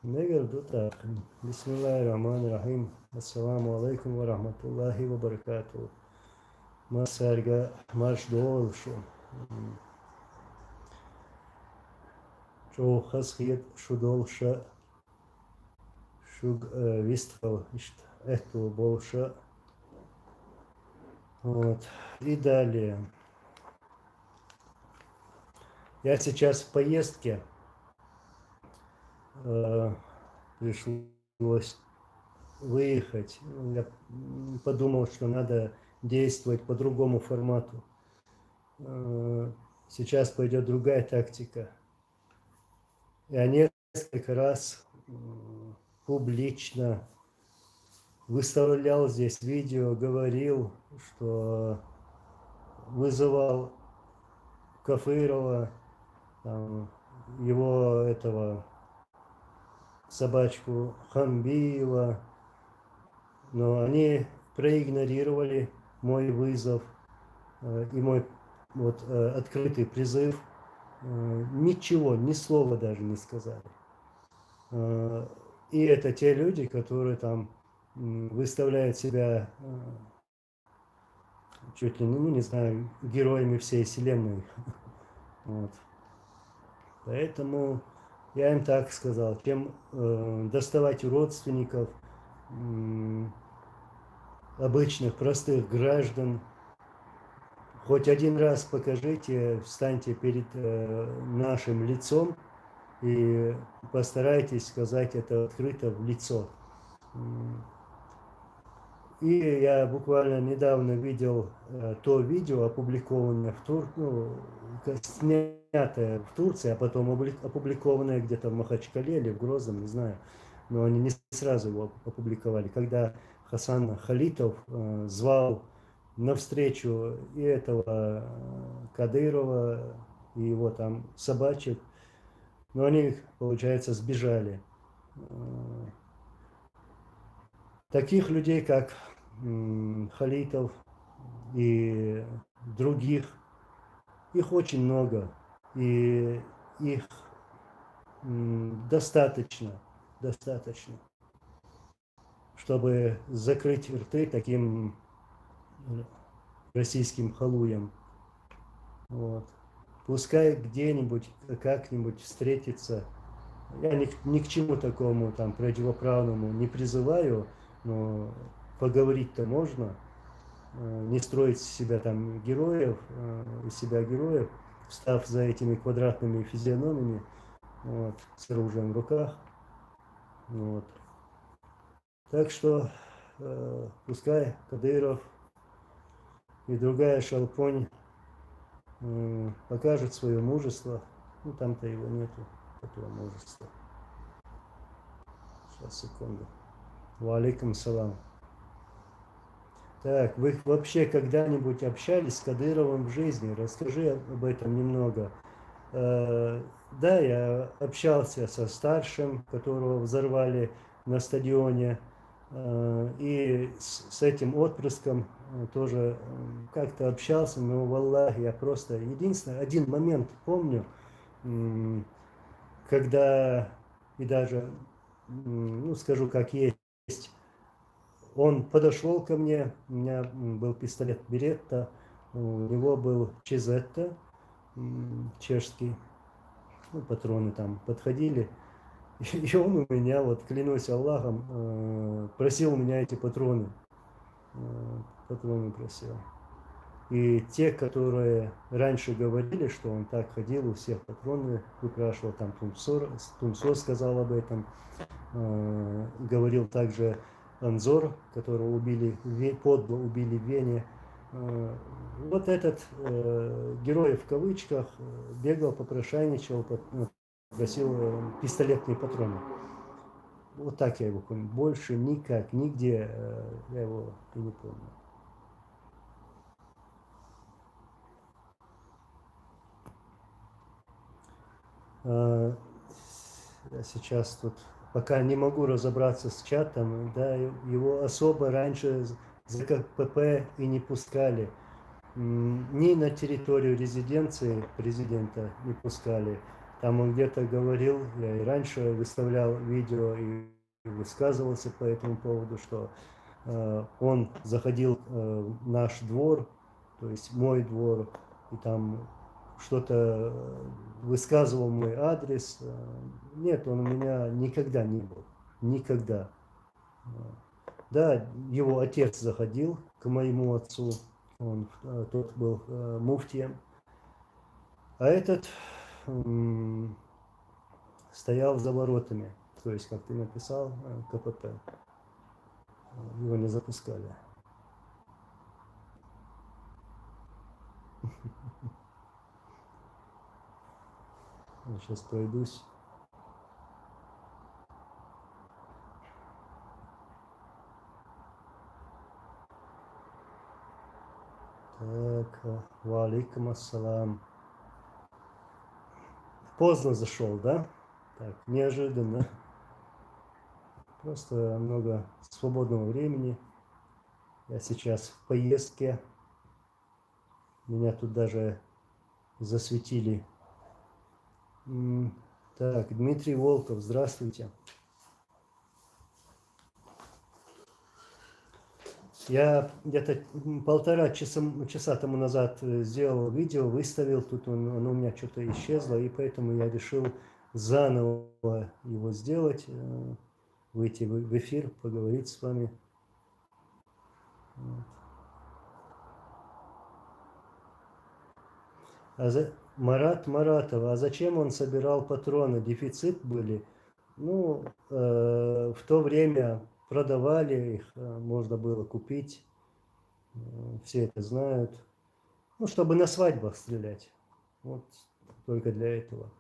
Negar так. Bismillahirrahmanirrahim. Assalamu alaikum wa rahmatullahi wa barakatuh. Masarga marş doğuluşu. Çoğu hasiyet şu doğuluşa şu виставил эту больше. Вот. И далее. Я сейчас в поездке. Пришлось выехать. Я подумал, что надо действовать по другому формату. Сейчас пойдет другая тактика. Я несколько раз публично выставлял здесь видео, говорил, что вызывал Кафырова, там, его этого собачку Хамбиева, но они проигнорировали мой вызов и мой вот открытый призыв. Ничего, ни слова даже не сказали. И это те люди, которые там выставляют себя чуть ли не знаю, героями всей вселенной. Вот. Поэтому я им так сказал, чем доставать у родственников, обычных, простых граждан, хоть один раз покажите, встаньте перед нашим лицом и постарайтесь сказать это открыто в лицо. И я буквально недавно видел то видео, опубликованное снятое в Турции, а потом опубликованное где-то в Махачкале или в Грозном, не знаю. Но они не сразу его опубликовали. Когда Хасан Халитов звал навстречу и этого Кадырова, и его там собачек, но они, получается, сбежали. Таких людей, как Халитов и других, их очень много, и их достаточно, чтобы закрыть рты таким российским халуям. Вот. Пускай где-нибудь, как-нибудь встретится. Я ни к чему такому там противоправному не призываю, но поговорить-то можно, не строить из себя там героев, встав за этими квадратными физиономиями, вот, с оружием в руках. Вот. Так что пускай Кадыров и другая шелпонь покажет свое мужество. Ну, там-то его нету, этого мужества. Сейчас, секунду. Ва алейкум салам. Так, вы вообще когда-нибудь общались с Кадыровым в жизни? Расскажи об этом немного. Да, я общался со старшим, которого взорвали на стадионе, и с этим отпрыском тоже как-то общался, но, валлахи, я просто единственное, один момент помню, когда, и даже, ну, скажу как есть, он подошел ко мне, у меня был пистолет Беретта, у него был Чизетта, чешский, ну, патроны там подходили, и он у меня, вот клянусь Аллахом, просил у меня эти патроны просил. И те, которые раньше говорили, что он так ходил, у всех патроны выпрашивал, там Тумсо сказал об этом, говорил также Анзор, которого подло убили в Вене. Вот этот герой в кавычках бегал, попрошайничал, просил пистолетные патроны. Вот так я его помню. Больше никак, нигде я его и не помню. Я сейчас тут пока не могу разобраться с чатом, да, его особо раньше за КПП и не пускали. Ни на территорию резиденции президента не пускали, Там он где-то говорил, я и раньше выставлял видео и высказывался по этому поводу, что он заходил в наш двор, то есть мой двор, и там что-то высказывал мой адрес. Нет, он у меня никогда не был. Никогда. Да, его отец заходил к моему отцу, он тот был муфтием, а этот стоял за воротами, то есть, как ты написал, КПП. Его не запускали. Я сейчас пройдусь. Так, валикум ассалам. Поздно зашел, да? Так, неожиданно. Просто много свободного времени. Я сейчас в поездке. Меня тут даже засветили. Так, Дмитрий Волков, здравствуйте. Я где-то полтора часа тому назад сделал видео, выставил, тут оно у меня что-то исчезло, и поэтому я решил заново его сделать, выйти в эфир, поговорить с вами. Марат Маратов, а зачем он собирал патроны? Дефицит были? Ну, в то время продавали их, можно было купить, все это знают. Ну, чтобы на свадьбах стрелять. Вот только для этого.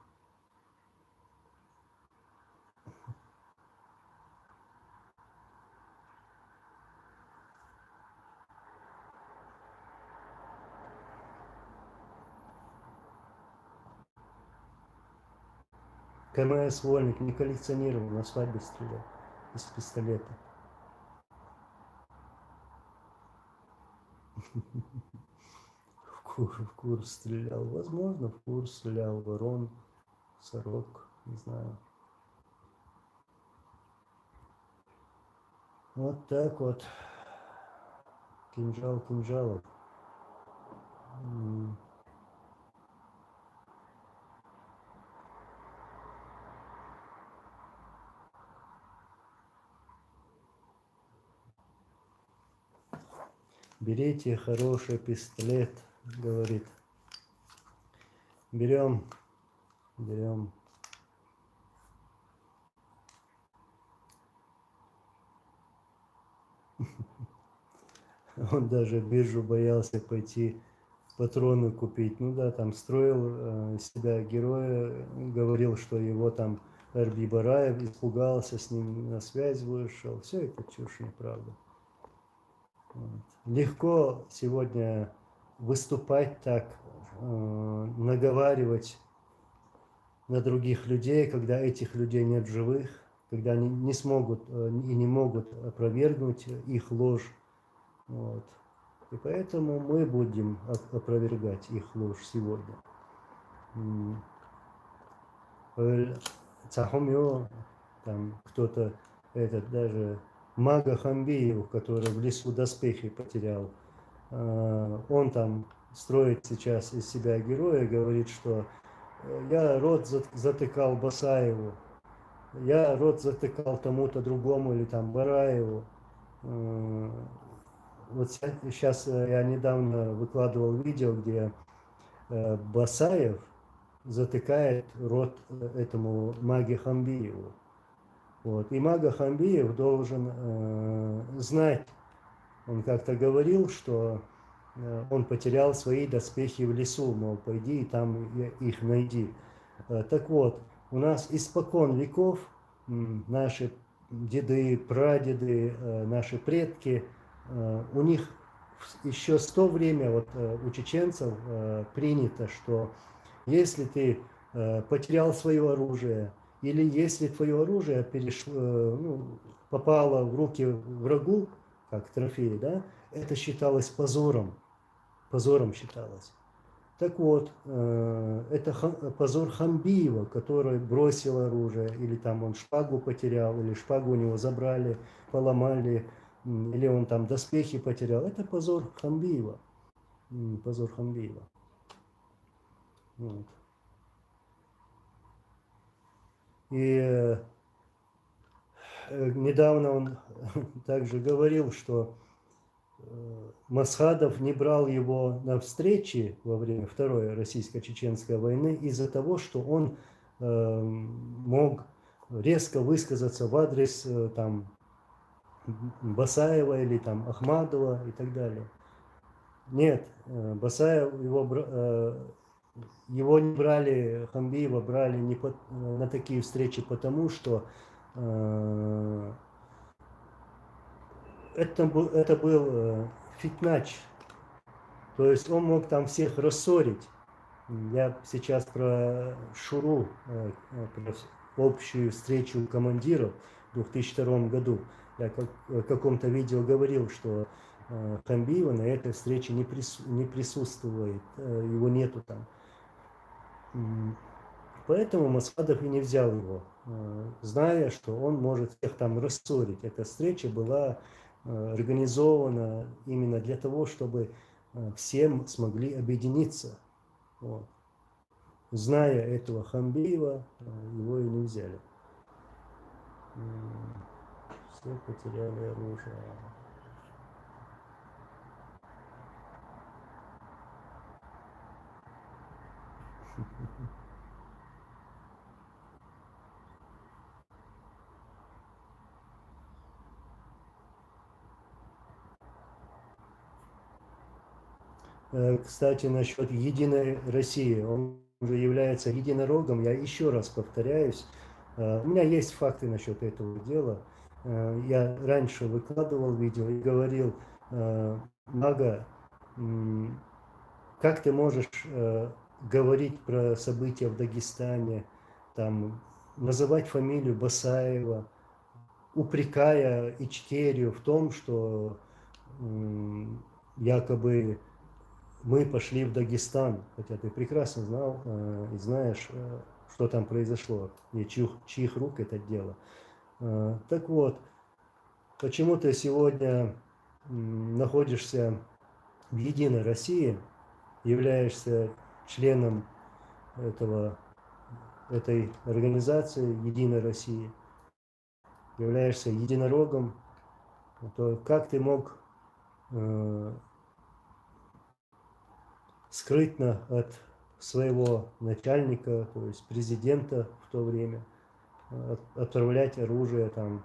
КМС Вольник не коллекционировал, на свадьбе стрелял из пистолета. В кур стрелял. Возможно, в кур стрелял, ворон, сорок, не знаю. Вот так вот. Кинжал кинжалов. Берите хороший пистолет, говорит. Берем. Он даже в биржу боялся пойти патроны купить. Ну да, там строил себя героя, говорил, что его там Эрби Бараев испугался, с ним на связь вышел. Все это чушь, неправда. Вот. Легко сегодня выступать так, наговаривать на других людей, когда этих людей нет в живых, когда они не смогут и не могут опровергнуть их ложь. Вот. И поэтому мы будем опровергать их ложь сегодня. Цахумё, там кто-то, этот даже Мага Хамбиев, который в лесу доспехи потерял, он там строит сейчас из себя героя, говорит, что я рот затыкал Басаеву, я рот затыкал тому-то другому или там Бараеву. Вот сейчас я недавно выкладывал видео, где Басаев затыкает рот этому Маге Хамбиеву. Вот. И Мага Хамбиев должен знать, он как-то говорил, что он потерял свои доспехи в лесу, мол, пойди и там их найди. Так вот, у нас испокон веков наши деды, прадеды, наши предки, у них еще с то время, вот у чеченцев принято, что если ты потерял свое оружие, или если твое оружие попало в руки врагу, как трофей, да, это считалось позором. Позором считалось. Так вот, это позор Хамбиева, который бросил оружие, или там он шпагу потерял, или шпагу у него забрали, поломали, или он там доспехи потерял. Это позор Хамбиева. Позор Хамбиева. Вот. И недавно он также говорил, что Масхадов не брал его на встречи во время Второй российско-чеченской войны из-за того, что он мог резко высказаться в адрес там Басаева или там Ахмадова и так далее. Нет, Басаев его не брали, Хамбиева брали не на такие встречи, потому что это был фитнач, то есть он мог там всех рассорить. Я сейчас про Шуру, про общую встречу командиров в 2002 году. Я в каком-то видео говорил, что Хамбиева на этой встрече не присутствует, его нету там. Поэтому Масхадов и не взял его, зная, что он может всех там рассорить. Эта встреча была организована именно для того, чтобы всем смогли объединиться. Вот. Зная этого Хамбиева, его и не взяли. Все потеряли оружие. Кстати, насчет Единой России. Он уже является единорогом. Я еще раз повторяюсь. У меня есть факты насчет этого дела. Я раньше выкладывал видео и говорил: Мага, как ты можешь говорить про события в Дагестане, там, называть фамилию Басаева, упрекая Ичкерию в том, что якобы мы пошли в Дагестан, хотя ты прекрасно знал и знаешь, что там произошло, и чьих рук это дело. Так вот, почему ты сегодня находишься в Единой России, являешься членом этой организации Единой России, являешься единорогом, то как ты мог скрытно от своего начальника, то есть президента в то время, отправлять оружие там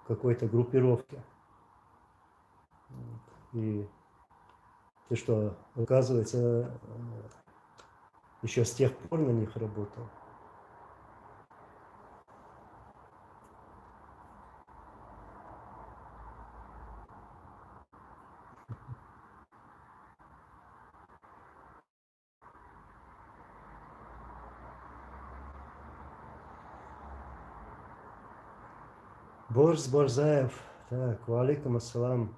какой-то группировке? И ты что, оказывается, еще с тех пор на них работал? Борис Борзаев. Так, валейкум ассалам.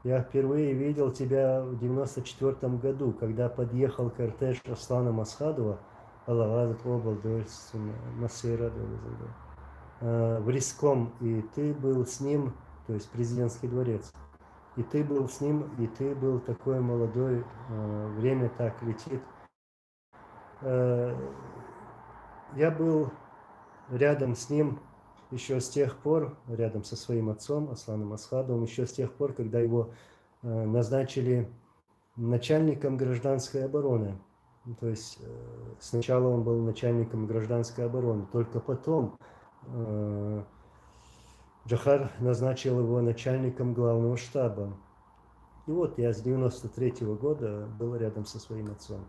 Я впервые видел тебя в 94 году, когда подъехал кортеж Аслана Масхадова, в Риском, и ты был с ним, то есть президентский дворец, и ты был с ним, и ты был такой молодой, время так летит. Я был рядом с ним еще с тех пор, рядом со своим отцом Асланом Масхадовым, еще с тех пор, когда его назначили начальником гражданской обороны. То есть сначала он был начальником гражданской обороны, только потом Джохар назначил его начальником главного штаба. И вот я с 93 года был рядом со своим отцом.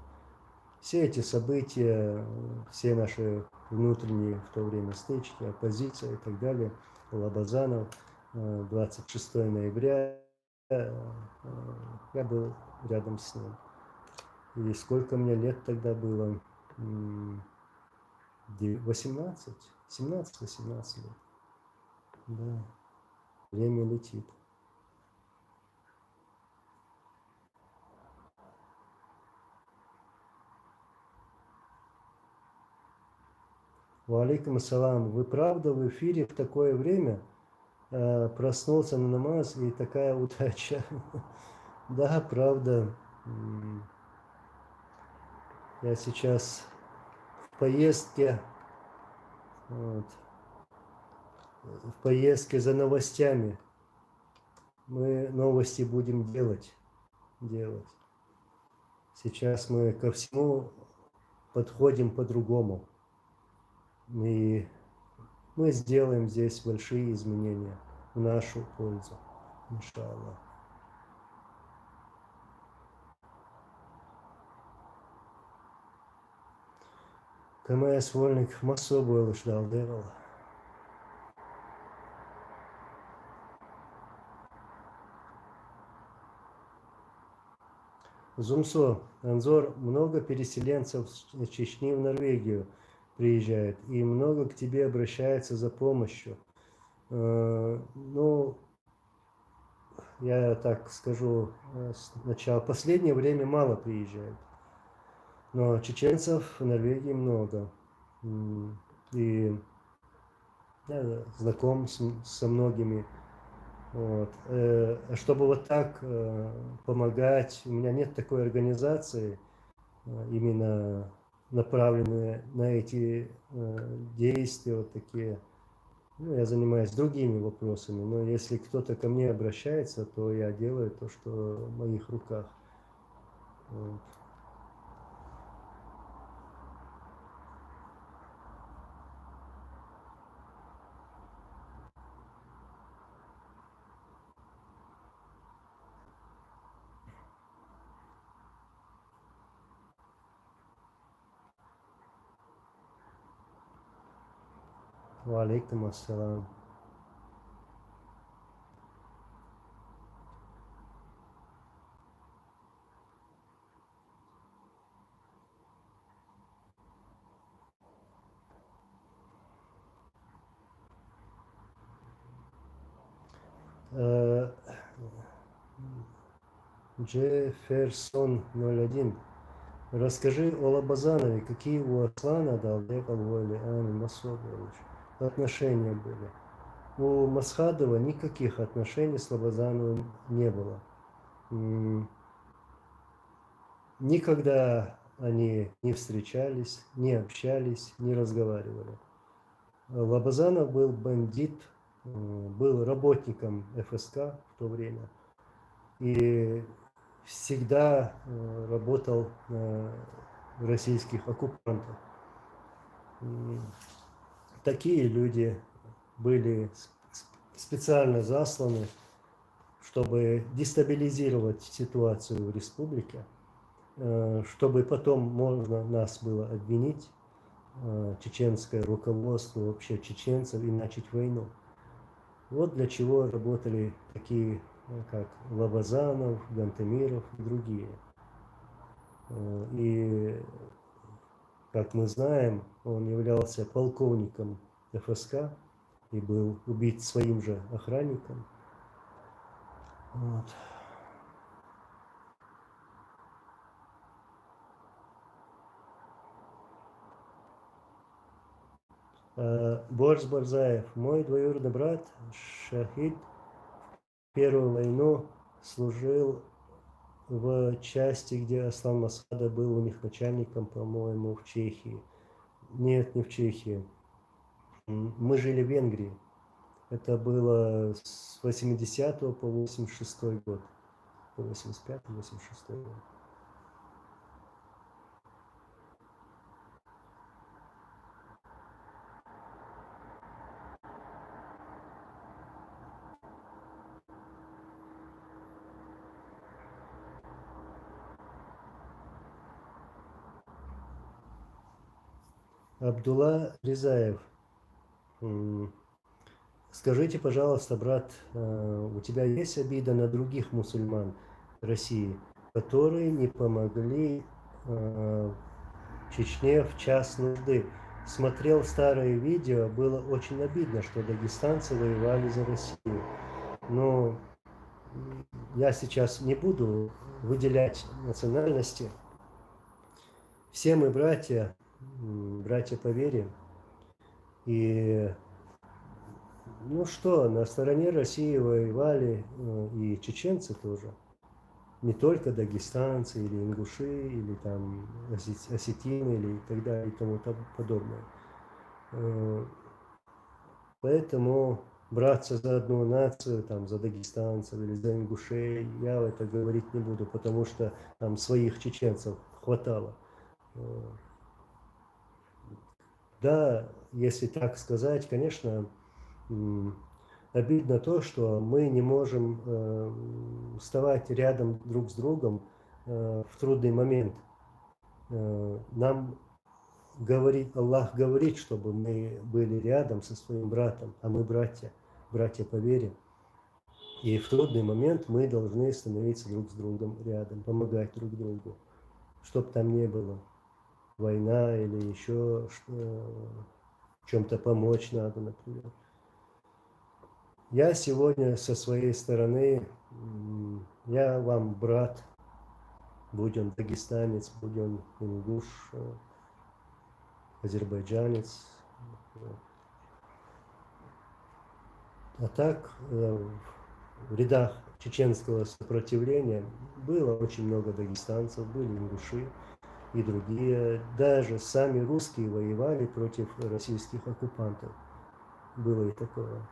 Все эти события, все наши внутренние в то время стычки, оппозиция и так далее, Лабазанов, 26 ноября, я был рядом с ним. И сколько мне лет тогда было? 18, 17-18 лет. Да, время летит. Валейкум ассалам. Вы правда в эфире в такое время? Проснулся на намаз и такая удача. Да, правда. Я сейчас в поездке. Вот, в поездке за новостями. Мы новости будем делать. Сейчас мы ко всему подходим по-другому. И мы сделаем здесь большие изменения в нашу пользу. Иншаллах. Каме свольник массо было ждал, делал. Зумсо, Анзор, много переселенцев с Чечни в Норвегию приезжает, и много к тебе обращается за помощью. Ну, я так скажу, сначала, в последнее время мало приезжает, но чеченцев в Норвегии много. И я знаком со многими. Вот. Чтобы вот так помогать, у меня нет такой организации, именно направленные на эти действия, вот такие. Ну, я занимаюсь другими вопросами, но если кто-то ко мне обращается, то я делаю то, что в моих руках. Вот. Валейкум ассалам. Джефферсон 01. Расскажи о Лобазанове, какие у Аслана Далдекалволи Масовович отношения были. У Масхадова никаких отношений с Лобазановым не было. Никогда они не встречались, не общались, не разговаривали. Лобазанов был бандит, был работником ФСК в то время и всегда работал на российских оккупантов. Такие люди были специально засланы, чтобы дестабилизировать ситуацию в республике, чтобы потом можно нас было обвинить, чеченское руководство, вообще чеченцев, и начать войну. Вот для чего работали такие, как Лобазанов, Гантемиров и другие. И, как мы знаем, он являлся полковником ФСК и был убит своим же охранником. Вот. Борис Барзаев, мой двоюродный брат Шахид, в Первую войну служил в части, где Аслан Масхада был у них начальником, по-моему, в Чехии. Нет, не в Чехии. Мы жили в Венгрии. Это было с 80 по 86 год. По 85-86 год. Абдулла Ризаев. Скажите, пожалуйста, брат, у тебя есть обида на других мусульман России, которые не помогли Чечне в час нужды? Смотрел старые видео, было очень обидно, что дагестанцы воевали за Россию. Но я сейчас не буду выделять национальности. Все мы братья по вере. И ну что, на стороне России воевали и чеченцы тоже. Не только дагестанцы или ингуши, или там осетины, или и так далее, и тому подобное. Поэтому браться за одну нацию, там, за дагестанцев или за ингушей, я это говорить не буду, потому что там своих чеченцев хватало. Да, если так сказать, конечно, обидно то, что мы не можем вставать рядом друг с другом в трудный момент. Нам говорит, Аллах говорит, чтобы мы были рядом со своим братом, а мы братья, братья по вере. И в трудный момент мы должны становиться друг с другом рядом, помогать друг другу, чтобы там не было война или еще чем-то помочь надо, например. Я сегодня со своей стороны, я вам брат, будь он дагестанец, будь он ингуш, азербайджанец. А так, в рядах чеченского сопротивления было очень много дагестанцев, были ингуши и другие. Даже сами русские воевали против российских оккупантов. Было и такое.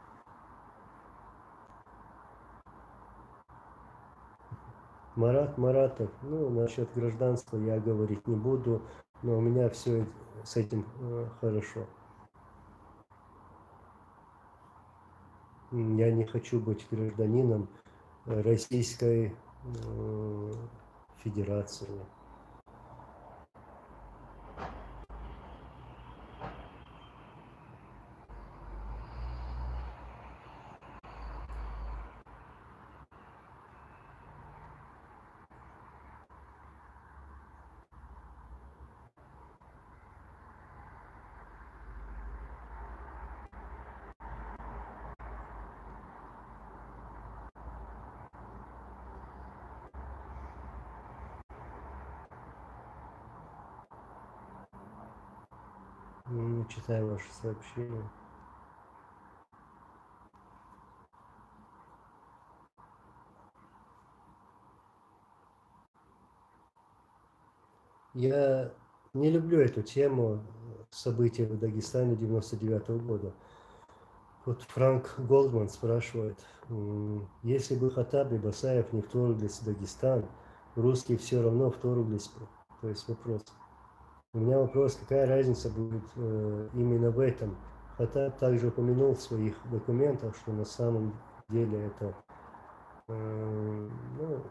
Марат Маратов, ну, насчет гражданства я говорить не буду, но у меня все с этим хорошо. Я не хочу быть гражданином Российской Федерации. Не читаю ваши сообщения. Я не люблю эту тему событий в Дагестане 99-го года. Вот Франк Голдман спрашивает, если бы Хаттаб и Басаев не вторглись в Дагестан, русские все равно вторглись бы. То есть вопрос. У меня вопрос, какая разница будет именно в этом. Хаттаб также упомянул в своих документах, что на самом деле это, ну,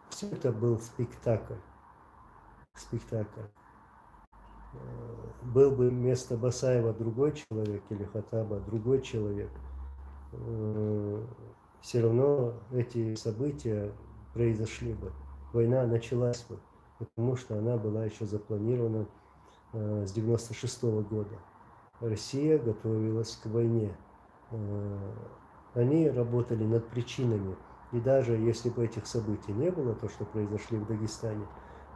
все это был спектакль. Был бы вместо Басаева другой человек или Хаттаба другой человек, все равно эти события произошли бы. Война началась бы, потому что она была еще запланирована с 96-го года. Россия готовилась к войне. Они работали над причинами. И даже если бы этих событий не было, то, что произошли в Дагестане,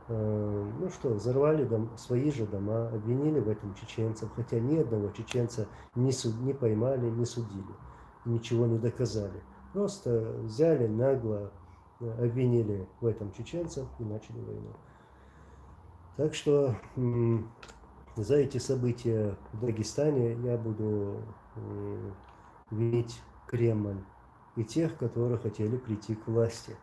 ну что, взорвали свои же дома, обвинили в этом чеченцев, хотя ни одного чеченца не поймали, не судили, ничего не доказали. Просто взяли нагло, обвинили в этом чеченцев и начали войну. Так что за эти события в Дагестане я буду винить Кремль и тех, которые хотели прийти к власти.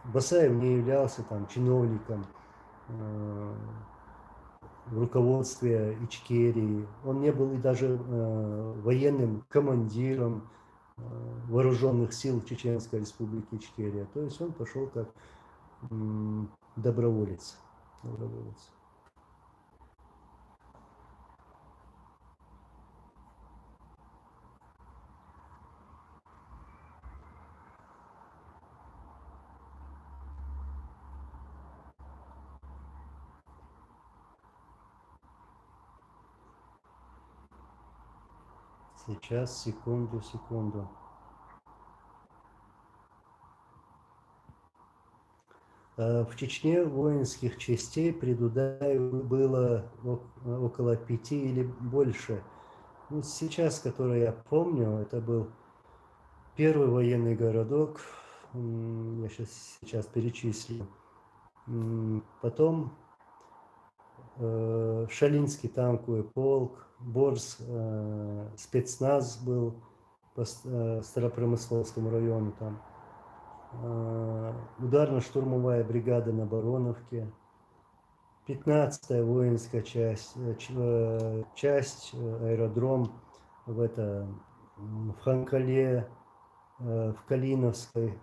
Басаев не являлся там чиновником в руководстве Ичкерии. Он не был и даже военным командиром вооруженных сил Чеченской Республики Ичкерия. То есть он пошел как доброволец. Сейчас, секунду. В Чечне воинских частей при Дудаеве было около 5 или больше. Ну, сейчас, который я помню, это был первый военный городок. Я сейчас перечислю. Потом Шалинский танковый полк, Борс, спецназ был по Старопромысловскому району там. Ударно-штурмовая бригада на Бароновке, 15-я воинская часть, аэродром в Ханкале, в Калиновской.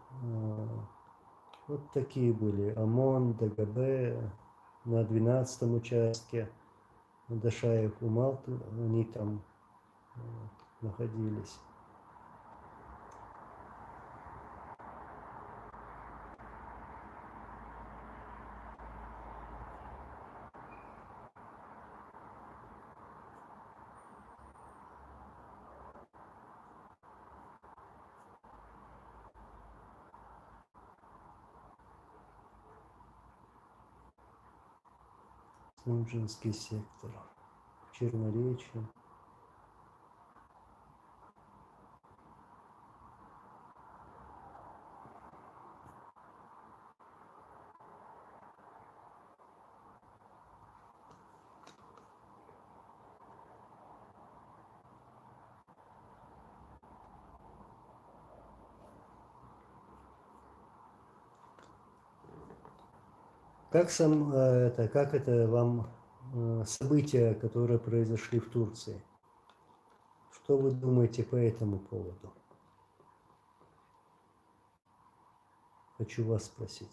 Вот такие были. ОМОН, ДГБ на 12-м участке. Дашаев, Умал, они там находились. Снежинский сектор, Черноречье. Как это вам события, которые произошли в Турции? Что вы думаете по этому поводу? Хочу вас спросить.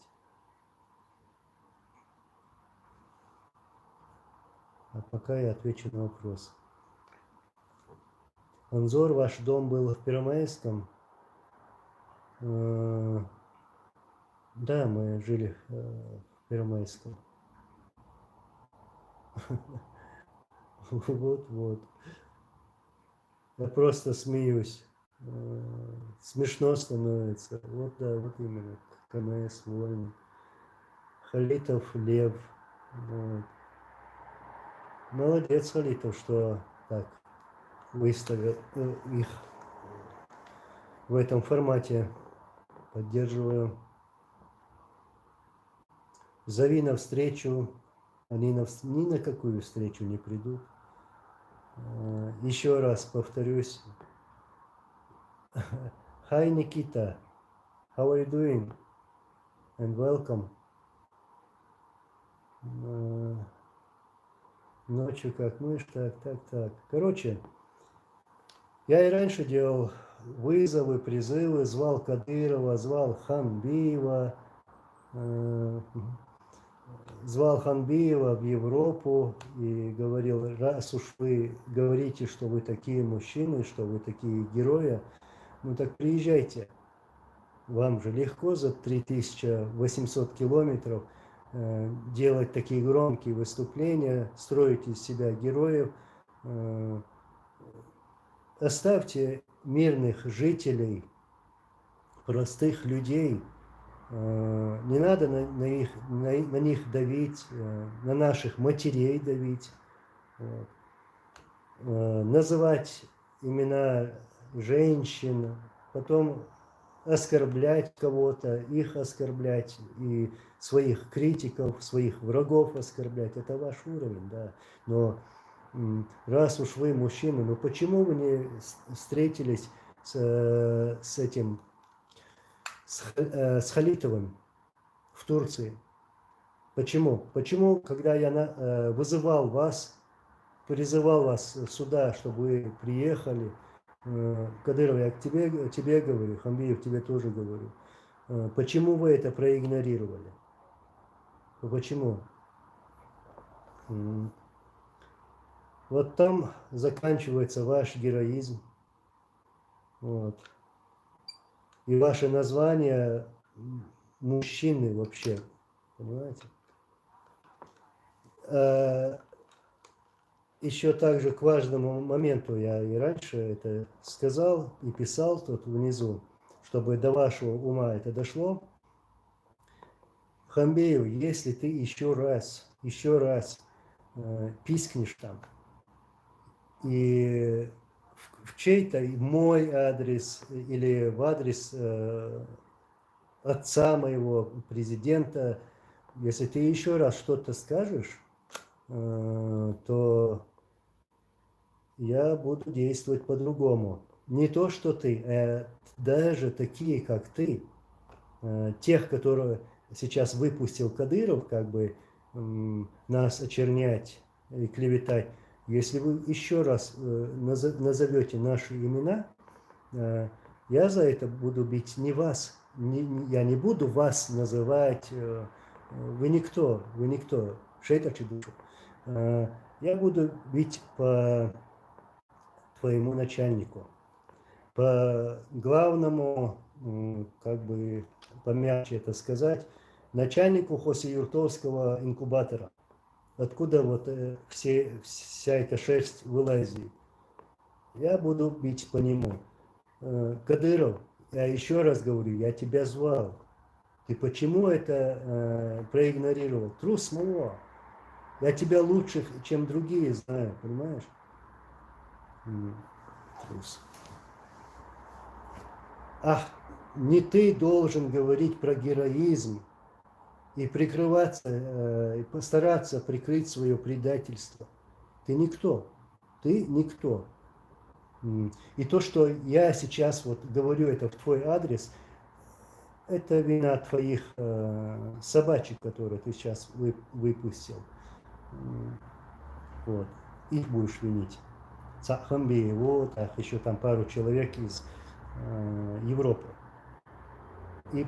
А пока я отвечу на вопрос. Анзор, ваш дом был в Первомайском? Да, мы жили в Первомайском. Вот. Я просто смеюсь. Смешно становится. Вот да, вот именно. КМС, Вольный. Халитов, Лев. Вот. Молодец, Халитов, что так выставил их в этом формате. Поддерживаю. Зови на встречу. Они ни на какую встречу не придут. Еще раз повторюсь. Hi, Nikita. How are you doing? And welcome. Ночью как мышь, так. Короче, я и раньше делал вызовы, призывы, звал Кадырова, звал Ханбиева, в Европу и говорил, раз уж вы говорите, что вы такие мужчины, что вы такие герои, ну так приезжайте. Вам же легко за 3800 километров делать такие громкие выступления, строить из себя героев. Оставьте мирных жителей, простых людей. Не надо на них давить, на наших матерей давить. Называть имена женщин, потом оскорблять кого-то, их оскорблять, и своих критиков, своих врагов оскорблять. Это ваш уровень, да. Но раз уж вы мужчины, ну почему вы не встретились с Халитовым в Турции? Почему? Почему, когда я вызывал вас, призывал вас сюда, чтобы вы приехали, Кадыров, я к тебе говорю, Хамбиев, тебе тоже говорю. Почему вы это проигнорировали? Почему? Вот там заканчивается ваш героизм. Вот. И ваше название мужчины вообще. Понимаете? Еще также к важному моменту, я и раньше это сказал и писал тут внизу, чтобы до вашего ума это дошло. Хамбеев, если ты еще раз пискнешь там, и в чей-то мой адрес или в адрес отца моего, президента, если ты еще раз что-то скажешь, то я буду действовать по-другому. Не то, что ты, а даже такие, как ты, тех, которые сейчас выпустил Кадыров, как бы нас очернять и клеветать, если вы еще раз назовете наши имена, я за это буду бить не вас. Я не буду вас называть, вы никто, шейтачи душу. Я буду бить по твоему начальнику, по главному, как бы помягче это сказать, начальнику Хосеюртовского инкубатора. Откуда вот вся эта шерсть вылазит. Я буду бить по нему. Кадыров, я еще раз говорю, я тебя звал. Ты почему это проигнорировал? Трус мало. Я тебя лучше, чем другие знаю, понимаешь? Трус. Ах, не ты должен говорить про героизм и прикрываться, и постараться прикрыть свое предательство. Ты никто. Ты никто. И то, что я сейчас вот говорю это в твой адрес, это вина твоих собачек, которые ты сейчас выпустил. Вот. Их будешь винить. Цахамби, вот, еще там пару человек из Европы. И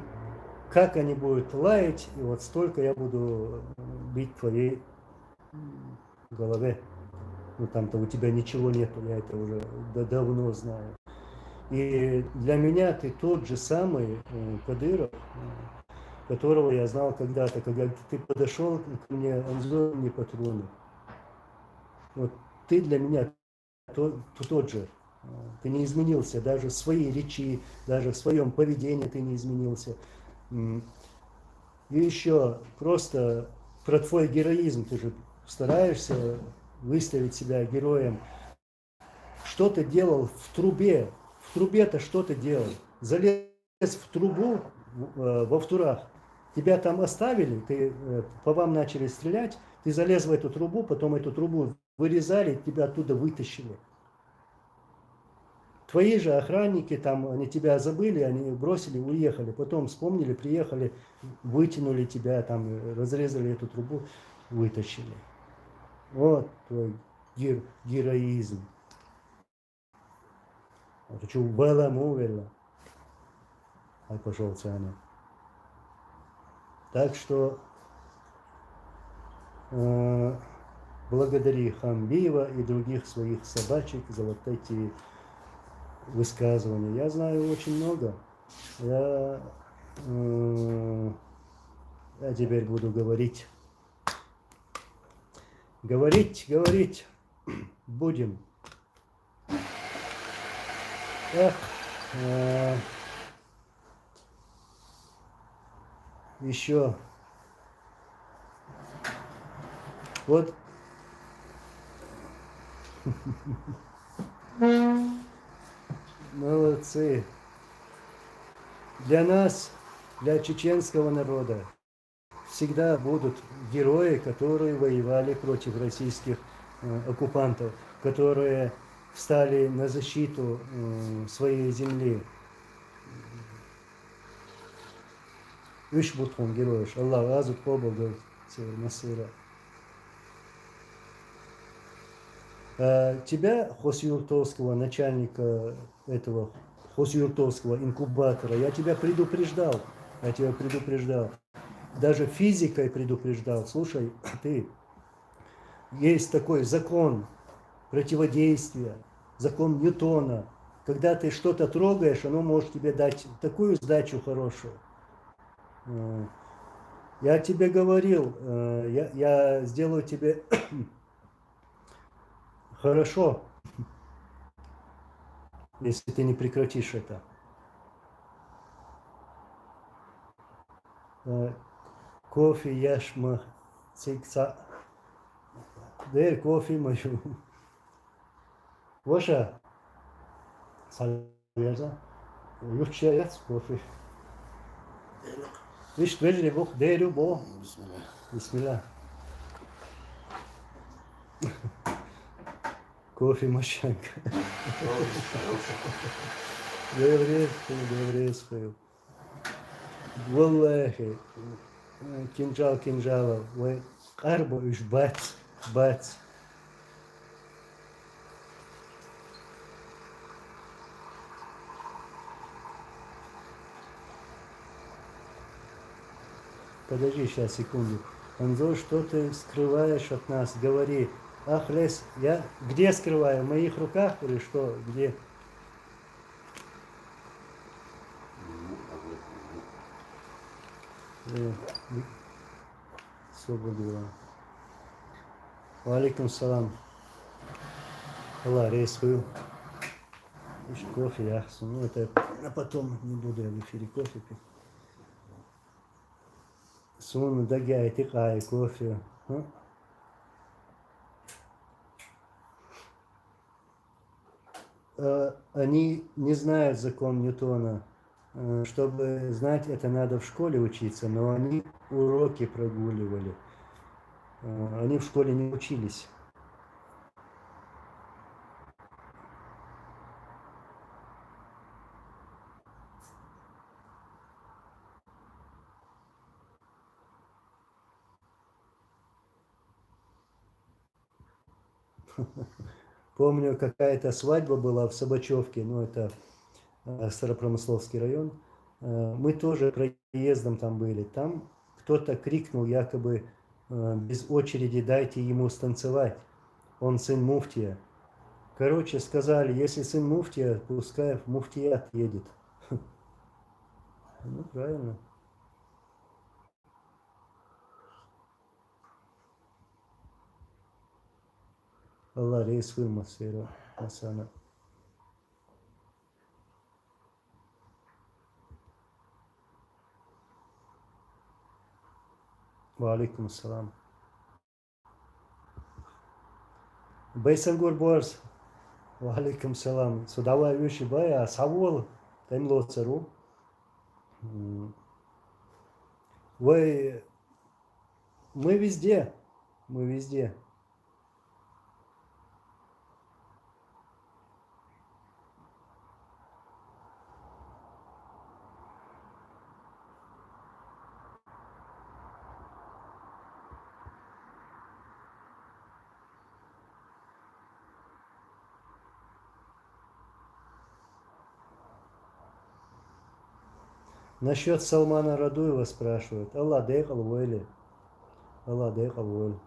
как они будут лаять, и вот столько я буду бить твоей голове. Ну там-то у тебя ничего нету, я это уже давно знаю. И для меня ты тот же самый Кадыров, которого я знал когда-то, когда ты подошел ко мне, Анзор мне патроны. Вот ты для меня тот же. Ты не изменился, даже в своей речи, даже в своем поведении ты не изменился. И еще просто про твой героизм, ты же стараешься выставить себя героем. Что ты делал в трубе? В трубе-то что ты делал? Залез в трубу во вторах. Тебя там оставили, по вам начали стрелять, ты залез в эту трубу, потом эту трубу вырезали, тебя оттуда вытащили. Твои же охранники там, они тебя забыли, они бросили, уехали. Потом вспомнили, приехали, вытянули тебя, там, разрезали эту трубу, вытащили. Вот твой героизм. Вот что было мувело. А пошел Цаня. Так что благодари Хамбиева и других своих собачек за вот эти высказывания. Я знаю очень много. Я теперь буду говорить. Говорить будем. Эх, еще. Вот. Молодцы. Для нас, для чеченского народа, всегда будут герои, которые воевали против российских оккупантов, которые встали на защиту своей земли. Üç buton героев. Allah razı olsun. Северного. Тебя, Хосюртовского, начальника этого Хосюртовского инкубатора, я тебя предупреждал. Даже физикой предупреждал. Слушай, ты, есть такой закон противодействия, закон Ньютона. Когда ты что-то трогаешь, оно может тебе дать такую сдачу хорошую. Я тебе говорил, я сделаю тебе хорошо, если ты не прекратишь это. кофе яшма цикса. Де кофе мою. Ваша салверза. Юрча яц кофе. Виш твежли бог дерю бо. Бисмилlah. Кофе машанка. Еврейскую. Валлахи. Кинжала. Вы карбо уж бац. Подожди сейчас, секунду. Анзор, что ты скрываешь от нас? Говори. Ах, Лес, я где скрываю? В моих руках или что? Где? Свобода. Валикум салам. Аллах, рейсую. Ишь, кофе, яхсу. Ну, это а потом не буду я в эфире кофе пить. Сун, дагяй, тикай, кофе. Они не знают закон Ньютона. Чтобы знать, это надо в школе учиться, но они уроки прогуливали. Они в школе не учились. Помню, какая-то свадьба была в Собачевке, ну это Старопромысловский район. Мы тоже проездом там были. Там кто-то крикнул якобы без очереди дайте ему станцевать. Он сын муфтия. Короче, сказали, если сын муфтия, пускай в муфтият едет. Ну, правильно. Аллах, рейс вымасера, Асана. Валикум салам. Бейсангур Борс. Валикум салам. Судава юши бая, савол, темло цару. Вы... Мы везде. Мы везде. Насчет Салмана Радуева спрашивают. Аллах дейхал войли. Аллах дейхал войли.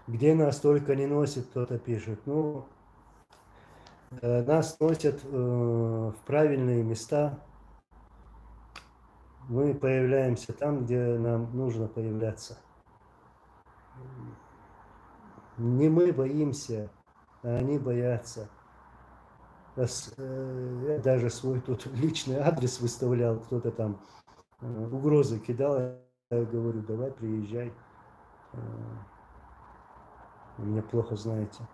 Где нас только не носит, кто-то пишет. Ну, нас носят в правильные места. Мы появляемся там, где нам нужно появляться. Не мы боимся, а они боятся. Я даже свой тут личный адрес выставлял, кто-то там угрозы кидал. Я говорю, давай приезжай. Вы меня плохо знаете.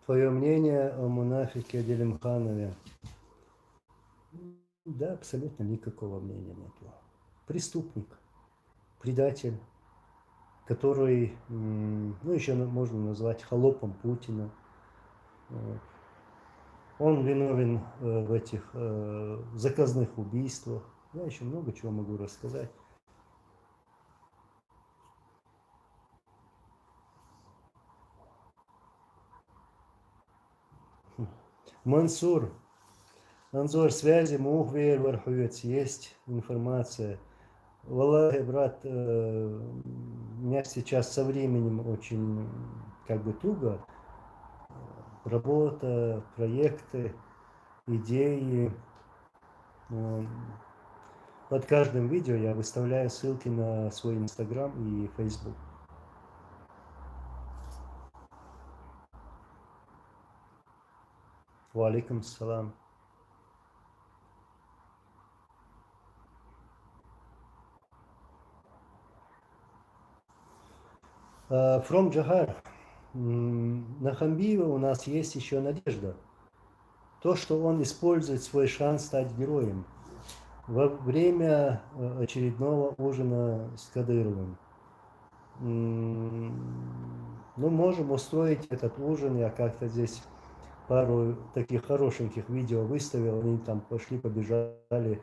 Твое мнение о мунафике Делимханове? Да, абсолютно никакого мнения нету. Преступник, предатель, который, ну, еще можно назвать холопом Путина. Он виновен в этих заказных убийствах. Я еще много чего могу рассказать. Мансур, Анзор связи, мухвер, варховец, есть информация. Валлахи, брат, у меня сейчас со временем очень как бы туго. Работа, проекты, идеи. Под каждым видео я выставляю ссылки на свой Инстаграм и Фейсбук. Валикум салам. From Джахар. На Хамбиева у нас есть еще надежда. То, что он использует свой шанс стать героем. Во время очередного ужина с Кадыровым. Ну, можем устроить этот ужин. Я как-то здесь пару таких хорошеньких видео выставил. Они там пошли, побежали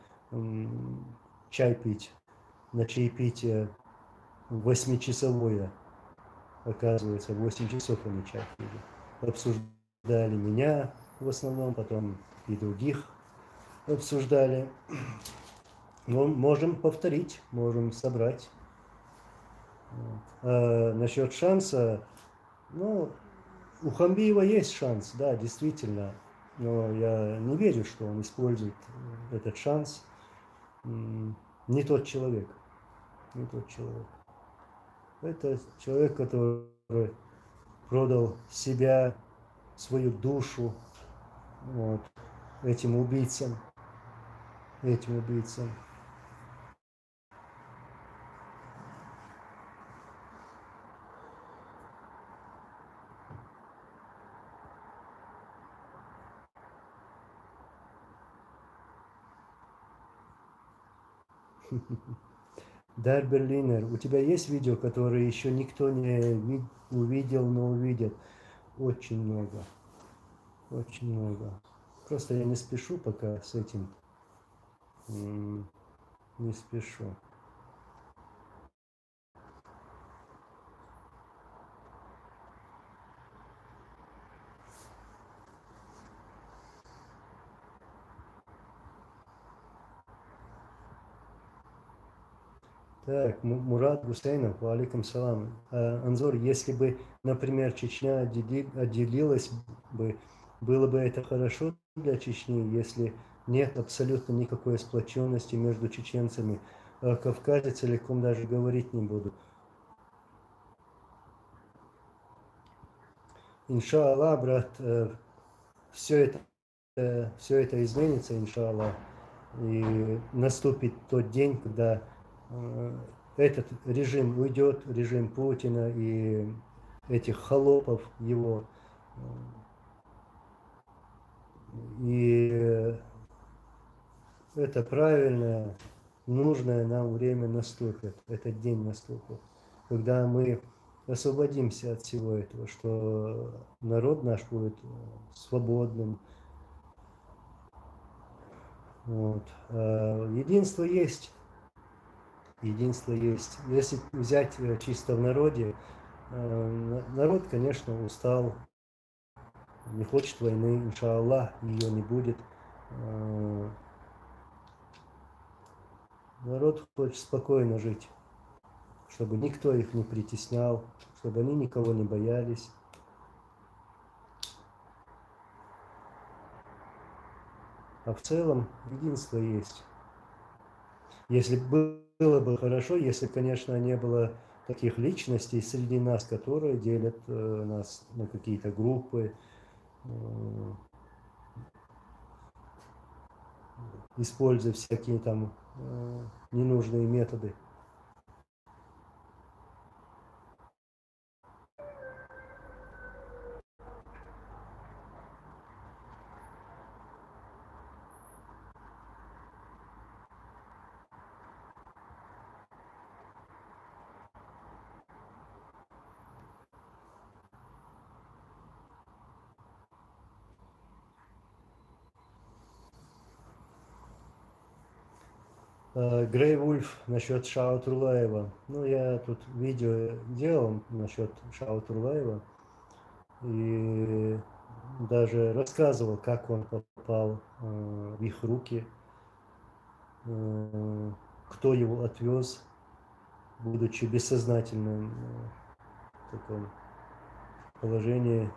чай пить. На чаепитие 8-часовое. Оказывается, 8 часов они чай пили. Обсуждали меня в основном, потом и других обсуждали. Но можем повторить, можем собрать. А насчет шанса, ну, у Хамбиева есть шанс, да, действительно. Но я не верю, что он использует этот шанс. Не тот человек. Не тот человек. Это человек, который продал себя, свою душу вот, этим убийцам. Этим убийцам. Дар Берлинер, у тебя есть видео, которые еще никто не увидел, но увидит? Очень много. Очень много. Просто я не спешу пока с этим. Не спешу. Так, Мурат Гусейнов, алейкум салам. Анзор, если бы, например, Чечня отделилась бы, было бы это хорошо для Чечни, если нет абсолютно никакой сплоченности между чеченцами. О Кавказе целиком даже говорить не буду. Иншаллах, брат, все это изменится, иншаллах. И наступит тот день, когда этот режим уйдет, режим Путина и этих холопов его. И это правильное, нужное нам время наступит, этот день наступит, когда мы освободимся от всего этого, что народ наш будет свободным. Вот. Единство есть. Единство есть. Если взять чисто в народе, народ, конечно, устал, не хочет войны, иншаллах, ее не будет. Народ хочет спокойно жить, чтобы никто их не притеснял, чтобы они никого не боялись. А в целом единство есть. Если было бы хорошо, если, конечно, не было таких личностей среди нас, которые делят нас на какие-то группы, используя всякие там ненужные методы. Грей Вульф насчет Шао Турлаева. Ну, я тут видео делал насчет Шао Турлаева. И даже рассказывал, как он попал в их руки, кто его отвез, будучи бессознательным в таком положении.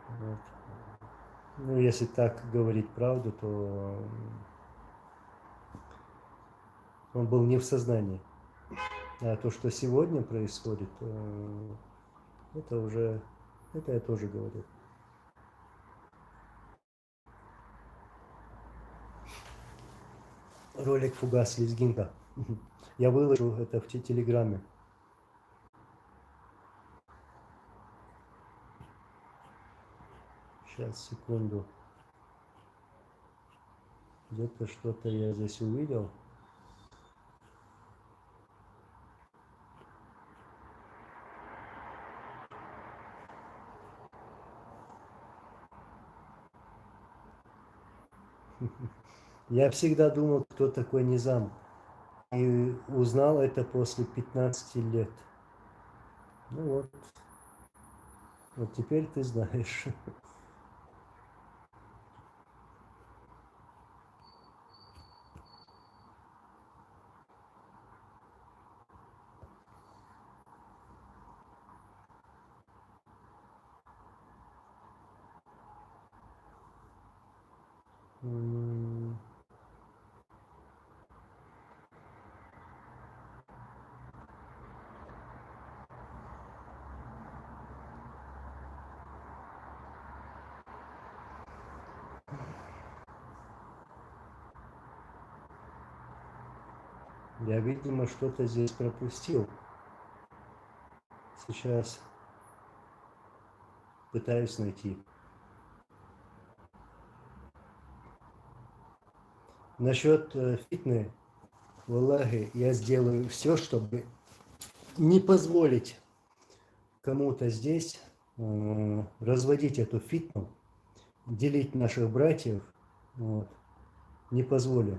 Вот. Ну, если так говорить правду, то он был не в сознании. А то, что сегодня происходит, это уже, это я тоже говорю. Ролик «Фугас лезгинка». Я выложу это в Телеграме. Сейчас, секунду. Где-то что-то я здесь увидел. Я всегда думал, кто такой Низам. И узнал это после 15 лет. Ну вот. Вот теперь ты знаешь. Я, видимо, что-то здесь пропустил. Сейчас пытаюсь найти. Насчет фитны, валлахи, я сделаю все, чтобы не позволить кому-то здесь разводить эту фитну, делить наших братьев. Вот. Не позволю.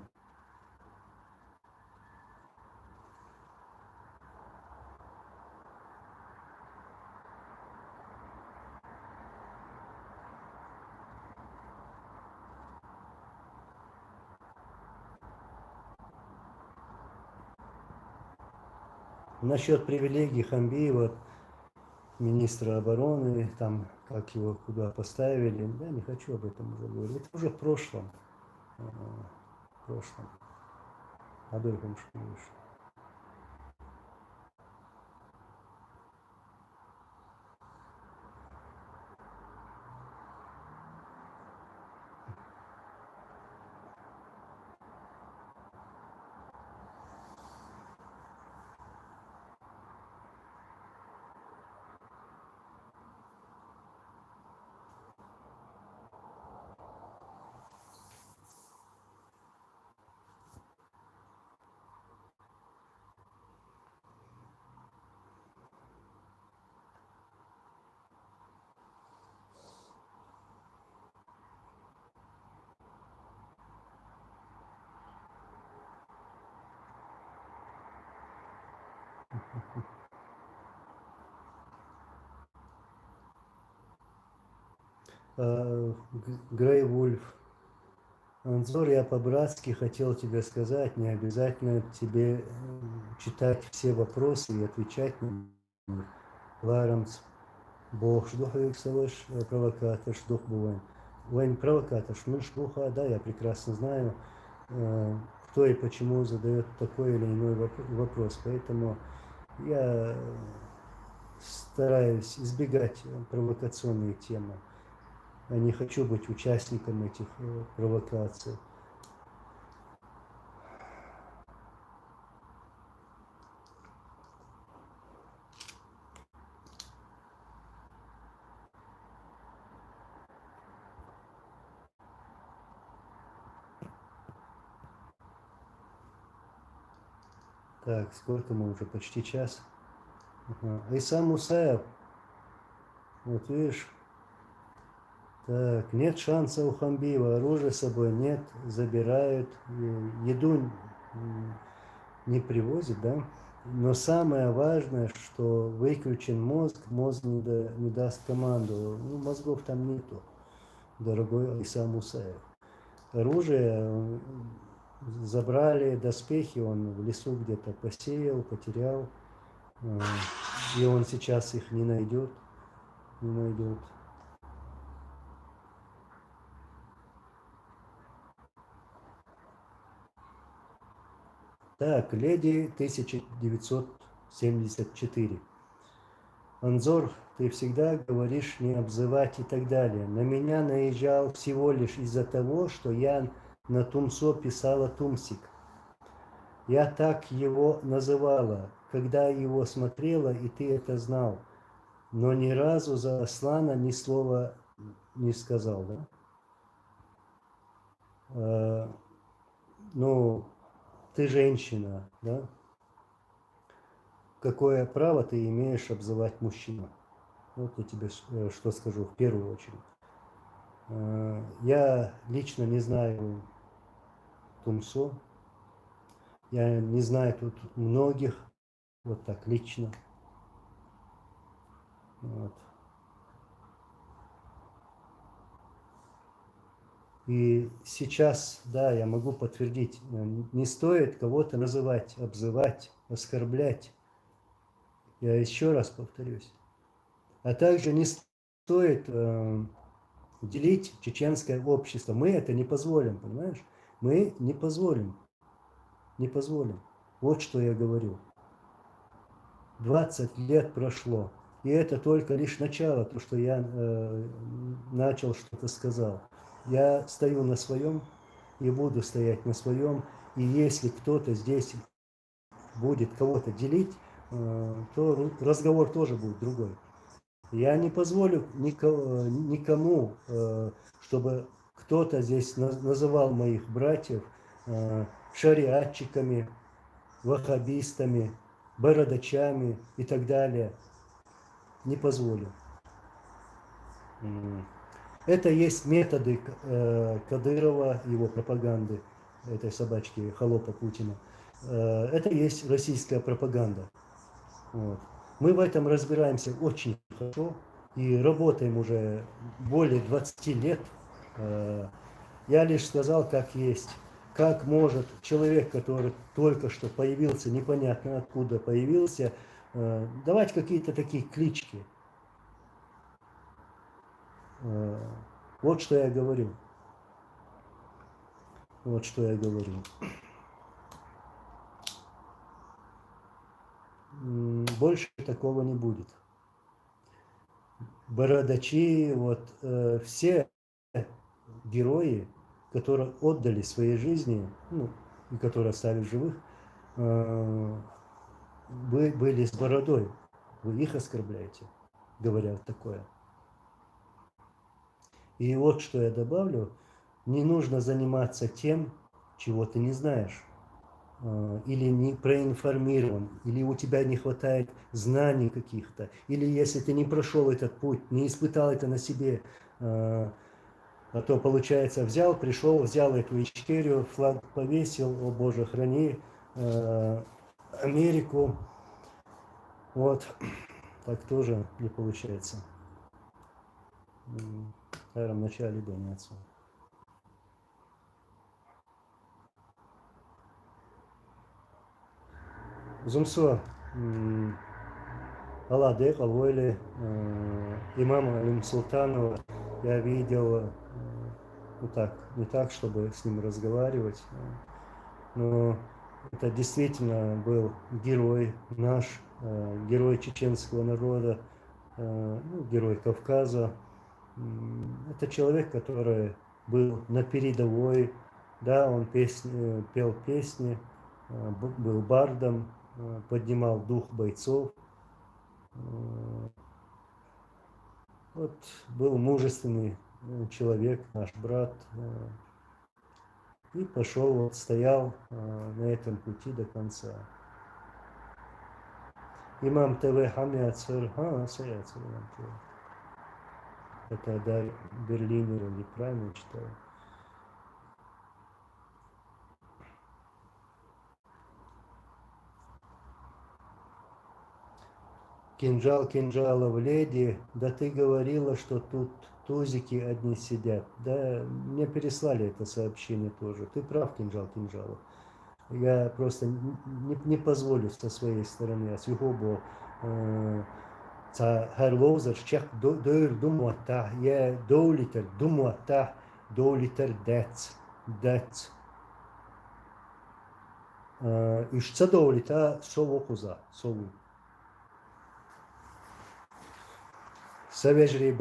Насчет привилегий Хамбиева, министра обороны, там, как его куда поставили, я не хочу об этом уже говорить. Это уже в прошлом. В прошлом. Об этом что лишь. Грей Вульф. Анзор, я по-братски хотел тебе сказать, не обязательно тебе читать все вопросы и отвечать на них. Ларамс, Бог, ждуха иксалыш, провокатор, ждух бувен. Вайн провокатор, шмыш духа, да, я прекрасно знаю, кто и почему задает такой или иной вопрос. Поэтому я стараюсь избегать провокационные темы. Я не хочу быть участником этих провокаций. Так, сколько мы уже? Почти час. Ага. Исам Мусаев. Вот видишь. Так, нет шанса у Хамбиева. Оружие с собой нет. Забирают. Еду не привозят, да? Но самое важное, что выключен мозг, мозг не даст команду. Ну, мозгов там нету. дорогой Алиса Мусаев. Оружие забрали, доспехи он в лесу где-то посеял, потерял. И он сейчас их не найдет. Не найдет. Так, леди 1974. Анзор, ты всегда говоришь не обзывать и так далее. На меня наезжал всего лишь из-за того, что я на Тумсо писала Тумсик. Я так его называла, когда его смотрела, и ты это знал. Но ни разу за Аслана ни слова не сказал, да? Ну, ты женщина, да? Какое право ты имеешь обзывать мужчину? Вот я тебе что скажу в первую очередь. Я лично не знаю Тумсо. Я не знаю тут многих, вот так лично. Вот. И сейчас, да, я могу подтвердить, не стоит кого-то называть, обзывать, оскорблять. Я еще раз повторюсь. А также не стоит делить чеченское общество. Мы это не позволим, понимаешь? Мы не позволим. Не позволим. Вот что я говорю. 20 лет прошло. И это только лишь начало, то, что я начал что-то сказал. Я стою на своем и буду стоять на своем. И если кто-то здесь будет кого-то делить, то разговор тоже будет другой. Я не позволю никому, чтобы кто-то здесь называл моих братьев шариатчиками, ваххабистами, бородачами и так далее. Не позволю. Это есть методы Кадырова, его пропаганды, этой собачки, холопа Путина. Это есть российская пропаганда. Вот. Мы в этом разбираемся очень хорошо и работаем уже более 20 лет. Я лишь сказал, как есть. Как может человек, который только что появился, непонятно откуда появился, давать какие-то такие клички. Вот что я говорю. Вот что я говорю. Больше такого не будет. Бородачи, вот все герои, которые отдали свои жизни, ну, и которые остались живых, вы были с бородой. Вы их оскорбляете, говоря такое. И вот что я добавлю. Не нужно заниматься тем, чего ты не знаешь. Или не проинформирован, или у тебя не хватает знаний каких-то, или если ты не прошел этот путь, не испытал это на себе, а то получается взял, пришел, взял эту Ичкерию, флаг повесил, о Боже, храни Америку, вот, так тоже не получается. В начале гоняться. Зумсо, Алладек, Алвойли, имама Алим Султанова я видел, ну так, не так, чтобы с ним разговаривать, но это действительно был герой наш, герой чеченского народа, ну, герой Кавказа. Это человек, который был на передовой, да, он пел песни, был бардом, поднимал дух бойцов. Вот был мужественный человек, наш брат, и пошел, вот стоял на этом пути до конца. Имам ТВ Хамиацер, Саяцер, это да, Берлинер или правильно читаю. Кинжал кинжала в леди, да ты говорила, что тут тузики одни сидят. Да, мне переслали это сообщение тоже. Ты прав, кинжал кинжалу. Я просто не позволю со своей стороны, а с его бо Харлоузер чех дойр думуата, я доулитер думуата, доулитер дец. İşçi doulita sovukuza, sovu. Savejri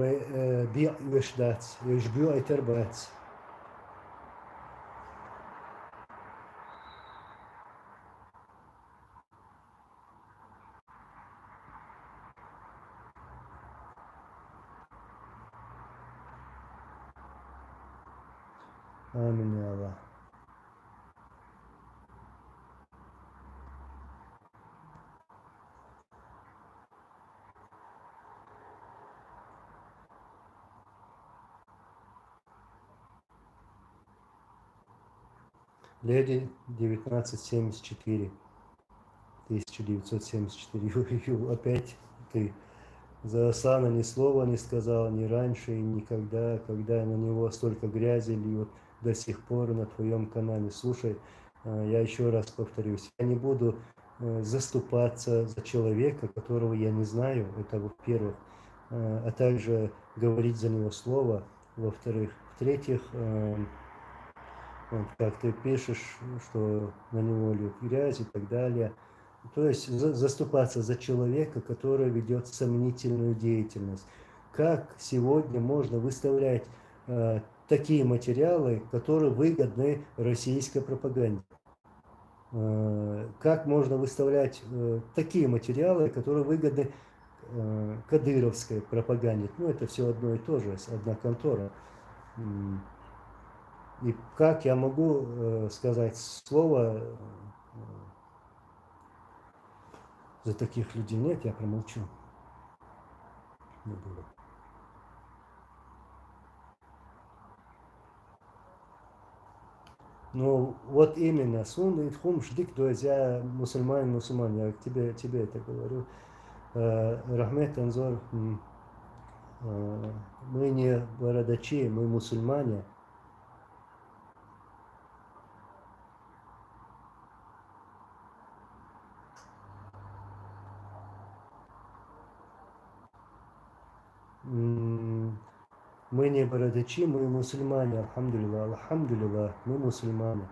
bi üşdats, üşbü eter bats. Amin ya Allah. Леди 1974. 1974. Опять ты. За Асана ни слова не сказал, ни раньше и никогда, когда на него столько грязи льют до сих пор на твоем канале. Слушай, я еще раз повторюсь, я не буду заступаться за человека, которого я не знаю, это во-первых, а также говорить за него слово, во-вторых. В-третьих, вот, как ты пишешь, что на него льют грязь и так далее. То есть заступаться за человека, который ведет сомнительную деятельность. Как сегодня можно выставлять такие материалы, которые выгодны российской пропаганде? Как можно выставлять такие материалы, которые выгодны кадыровской пропаганде? Ну, это все одно и то же, одна контора. И как я могу сказать слово за таких людей? Нет, я промолчу. Не буду. Ну, вот именно, сун и тхум ждик, то есть я мусульманин, я тебе это говорю. Рахмет Анзор, мы не бородачи, мы мусульмане. Мы не бородачи, мы мусульмане, алхамдулилlah, мы мусульмане.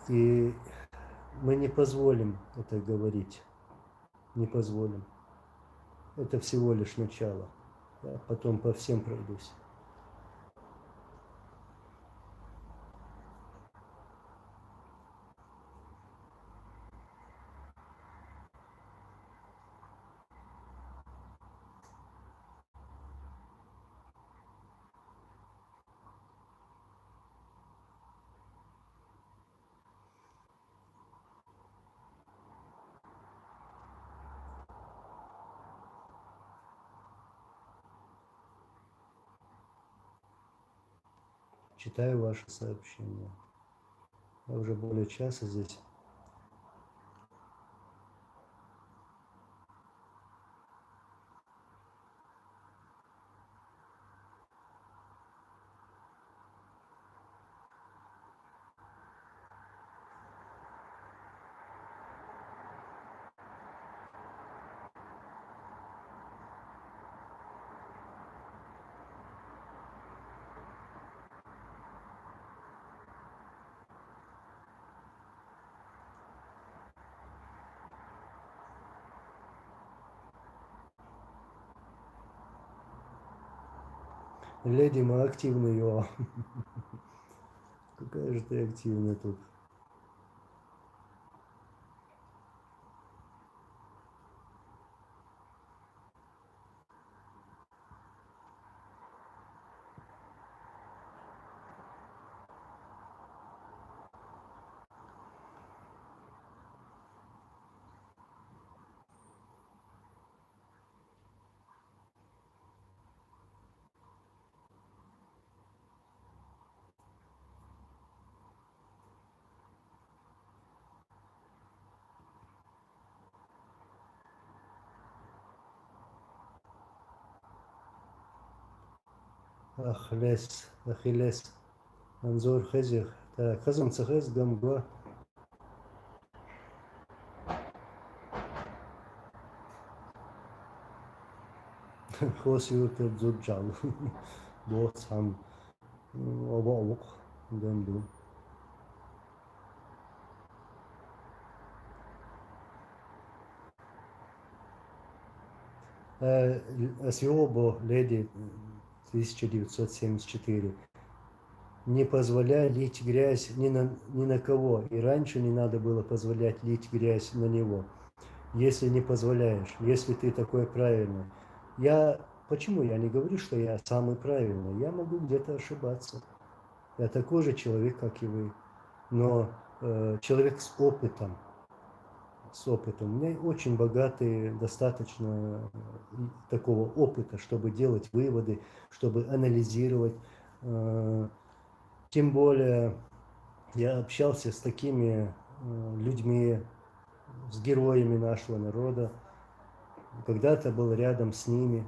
И мы не позволим это говорить, не позволим. Это всего лишь начало. Я потом по всем пройдусь. Читаю ваши сообщения. Я уже более часа здесь. Леди, мы активные, о. Какая же ты активная тут. Ахиллес, Анзор Хезих, так, Хазан Цахез, Гамгва, Хос Юрте Дзуджал, Боцам, Обаук, Гамду. Осиобо, леди 1974. Не позволяй лить грязь ни на кого. И раньше не надо было позволять лить грязь на него. Если не позволяешь, если ты такой правильный. Почему я не говорю, что я самый правильный? Я могу где-то ошибаться. Я такой же человек, как и вы. Но человек с опытом. У меня очень богатый, достаточно такого опыта, чтобы делать выводы, чтобы анализировать. Тем более я общался с такими людьми, с героями нашего народа, когда-то был рядом с ними.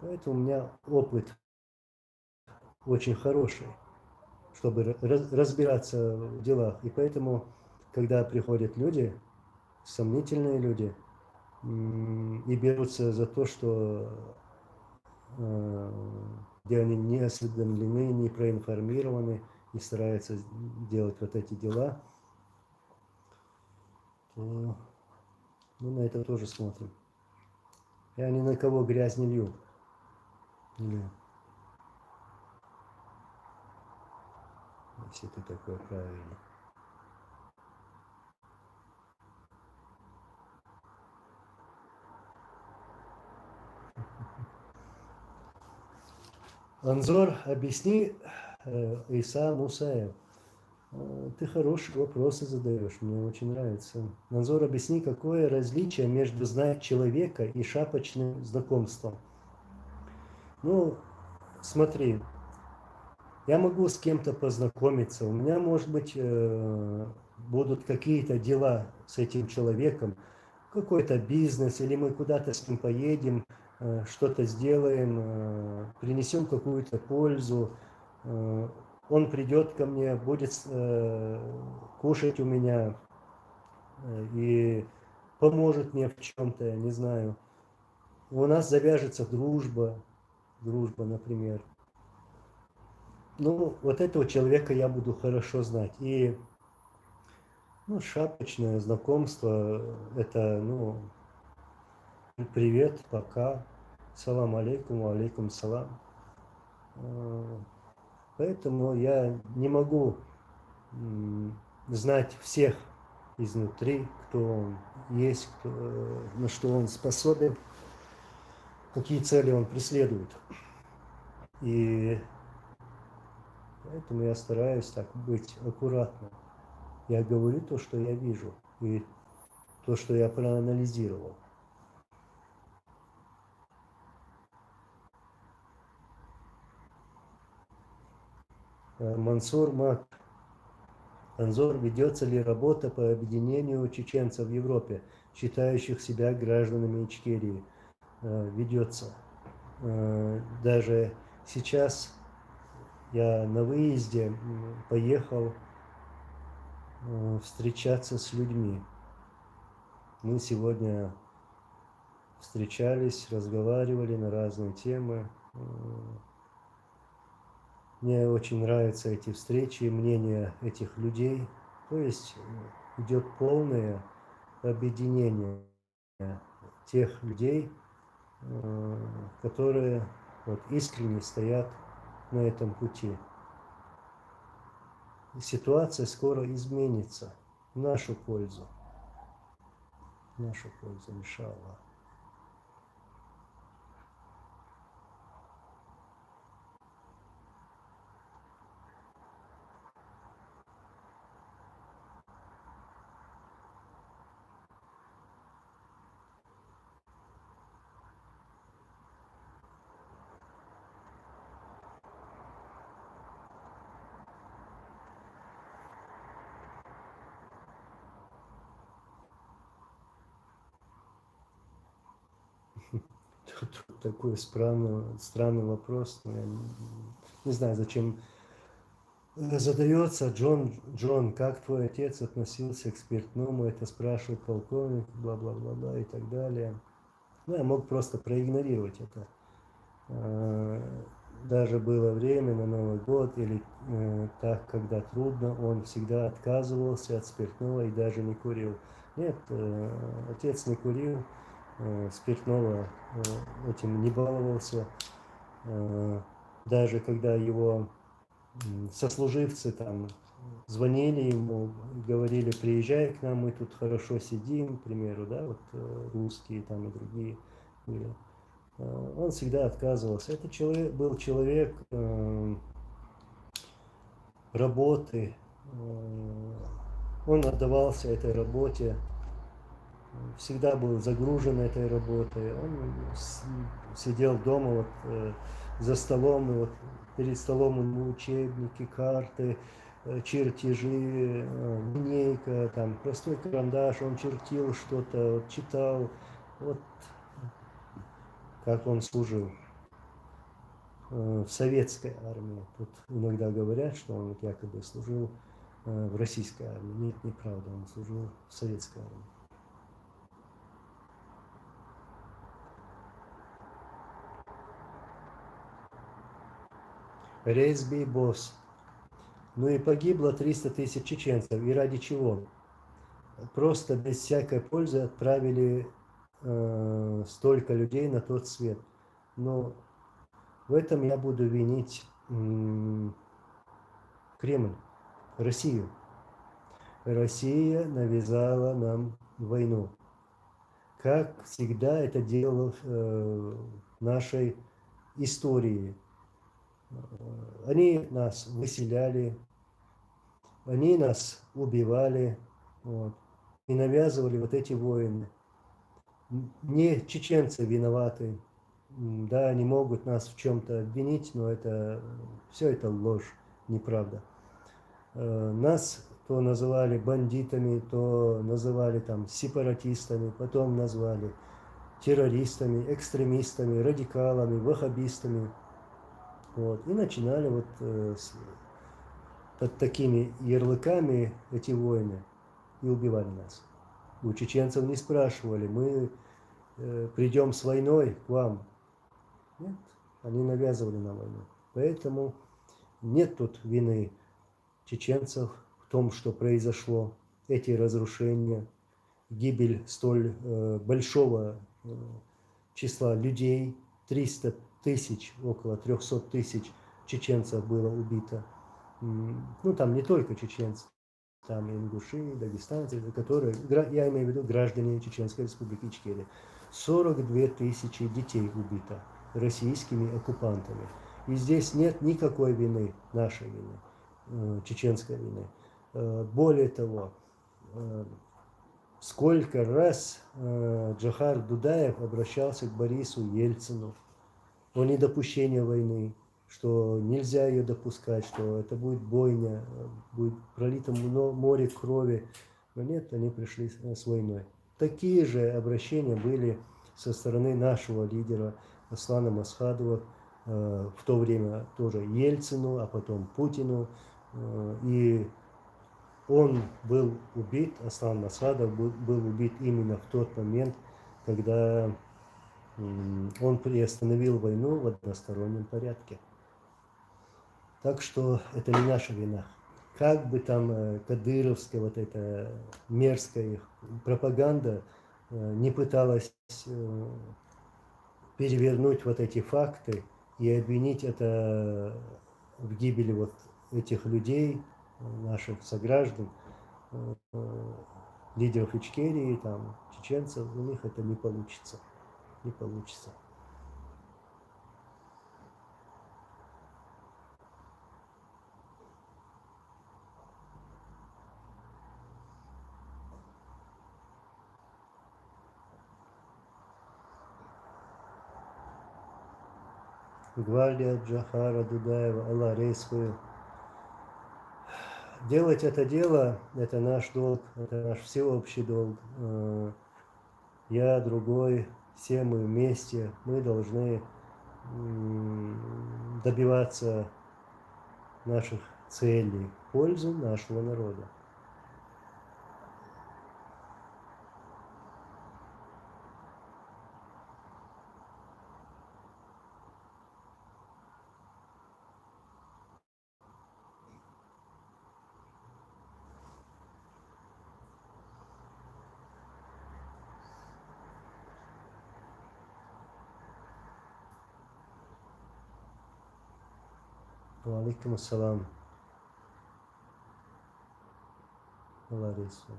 Поэтому у меня опыт очень хороший, чтобы разбираться в делах. И поэтому, когда приходят люди, сомнительные люди, и берутся за то, что где они не осведомлены, не проинформированы и стараются делать вот эти дела, то мы на это тоже смотрим. Я ни на кого грязь не лью. Если ты такой правильный. Анзор, объясни, Иса Мусаев. Ты хорошие вопросы задаешь, мне очень нравится. Анзор, объясни, какое различие между знать человека и шапочным знакомством. Ну, смотри, я могу с кем-то познакомиться, у меня, может быть, будут какие-то дела с этим человеком, какой-то бизнес, или мы куда-то с ним поедем, что-то сделаем, принесем какую-то пользу, он придет ко мне, будет кушать у меня и поможет мне в чем-то, я не знаю. У нас завяжется дружба, например. Ну, вот этого человека я буду хорошо знать. И шапочное знакомство, это, привет, пока, салам алейкум, алейкум салам. Поэтому я не могу знать всех изнутри, кто он есть, на что он способен, какие цели он преследует. И поэтому я стараюсь так быть аккуратным. Я говорю то, что я вижу, и то, что я проанализировал. Мансур Мак. Анзор, ведется ли работа по объединению чеченцев в Европе, считающих себя гражданами Ичкерии? Ведется. Даже сейчас я на выезде поехал встречаться с людьми. Мы сегодня встречались, разговаривали на разные темы. Мне очень нравятся эти встречи, мнения этих людей. То есть идет полное объединение тех людей, которые искренне стоят на этом пути. И ситуация скоро изменится в нашу пользу. В нашу пользу, иншаллах. Тут такой странный вопрос. не знаю, зачем задается, Джон, как твой отец относился к спиртному, это спрашивает полковник, бла-бла-бла-бла и так далее. Ну, я мог просто проигнорировать это. Даже было время на Новый год или так, когда трудно, он всегда отказывался от спиртного и даже не курил. Нет, отец не курил, спиртного этим не баловался. Даже когда его сослуживцы там звонили ему, говорили, приезжай к нам, мы тут хорошо сидим, к примеру, да, вот русские там и другие были. Он всегда отказывался. Это был человек работы, он отдавался этой работе, всегда был загружен этой работой. Он сидел дома вот, за столом, и вот перед столом у него учебники, карты, чертежи, линейка, там простой карандаш, он чертил что-то, вот, читал, вот как он служил в советской армии. Тут иногда говорят, что он якобы служил в российской армии. Нет, неправда, он служил в советской армии. Резби босс. Ну и погибло 300 тысяч чеченцев. И ради чего? Просто без всякой пользы отправили столько людей на тот свет. Но в этом я буду винить Кремль, Россию. Россия навязала нам войну. Как всегда это делало в нашей истории. Они нас выселяли, они нас убивали, вот, и навязывали вот эти войны. Не чеченцы виноваты, да, они могут нас в чем-то обвинить, но это все это ложь, неправда. Нас то называли бандитами, то называли там сепаратистами, потом назвали террористами, экстремистами, радикалами, ваххабистами. Вот. И начинали вот под такими ярлыками эти войны и убивали нас. У чеченцев не спрашивали, мы придем с войной к вам. Нет, они навязывали нам войну. Поэтому нет тут вины чеченцев в том, что произошло, эти разрушения, гибель столь большого числа людей, 300 тысяч, около 300 тысяч чеченцев было убито. Ну, там не только чеченцы, там ингуши, дагестанцы, которые, я имею в виду граждане Чеченской Республики Ичкерия. 42 тысячи детей убито российскими оккупантами. И здесь нет никакой вины, нашей вины, чеченской вины. Более того, сколько раз Джохар Дудаев обращался к Борису Ельцину о недопущении войны, что нельзя ее допускать, что это будет бойня, будет пролито море крови. Но нет, они пришли с войной. Такие же обращения были со стороны нашего лидера Аслана Масхадова, в то время тоже Ельцину, а потом Путину. И он был убит, Аслан Масхадов был убит именно в тот момент, когда он приостановил войну в одностороннем порядке. Так что это не наша вина. Как бы там кадыровская вот эта мерзкая их пропаганда не пыталась перевернуть вот эти факты и обвинить это в гибели вот этих людей, наших сограждан, лидеров Ичкерии, там, чеченцев, у них это не получится. Не получится. Гвардия Джохара Дудаева, Аллах рейскую. Делать это дело, это наш долг, это наш всеобщий долг. Я, другой, все мы вместе, мы должны добиваться наших целей в пользу нашего народа. Алейкум ассалам. Лариса.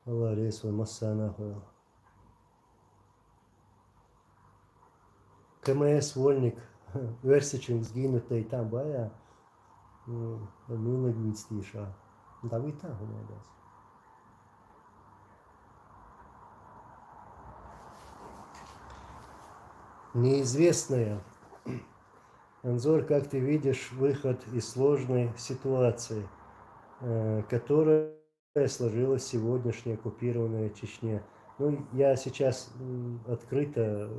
Лариса Масана. КМС Вольник, Версичен сгинутый там бая, ну на гвистиша. Да вы там у нас. Неизвестное. Анзор, как ты видишь, выход из сложной ситуации, которая сложилась в сегодняшней оккупированной Чечне. Ну, я сейчас открыто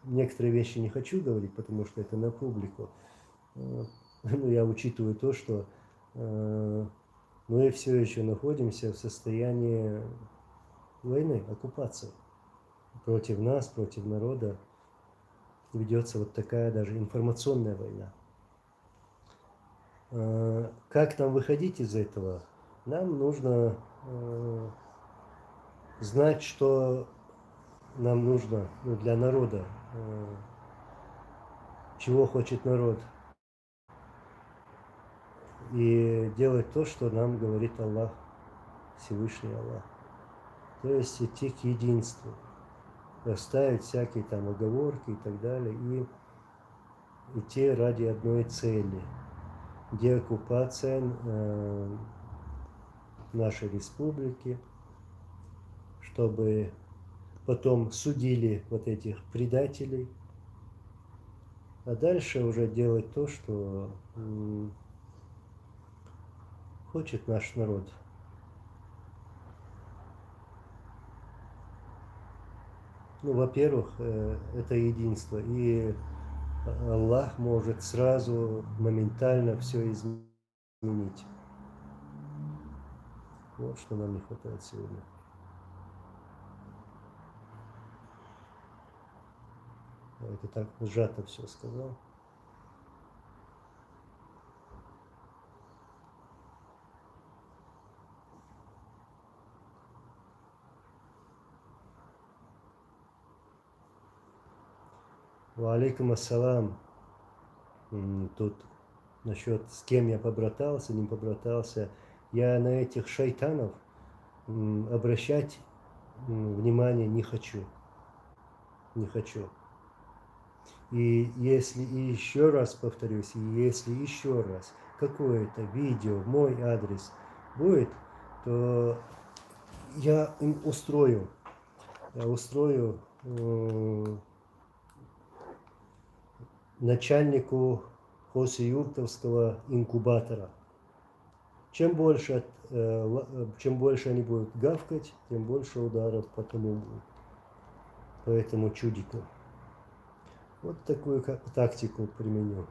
некоторые вещи не хочу говорить, потому что это на публику. Ну, я учитываю то, что мы все еще находимся в состоянии войны, оккупации. Против нас, против народа ведется вот такая даже информационная война. Как нам выходить из этого? Нам нужно знать, что нам нужно для народа, чего хочет народ, и делать то, что нам говорит Аллах, Всевышний Аллах. То есть идти к единству, оставить всякие там оговорки и так далее, и идти ради одной цели – деоккупация нашей республики, чтобы потом судили вот этих предателей, а дальше уже делать то, что хочет наш народ. Ну, во-первых, это единство, и Аллах может сразу, моментально все изменить. Вот что нам не хватает сегодня. Это так сжато все сказал. Валейкум ассалам. Тут насчет с кем я побратался, не побратался. Я на этих шайтанов обращать внимание не хочу. Не хочу. И если и еще раз повторюсь, и если еще раз какое-то видео в мой адрес будет, то я им устрою начальнику Хосиюртовского инкубатора. Чем больше они будут гавкать, тем больше ударов по этому чудику. Вот такую тактику применю.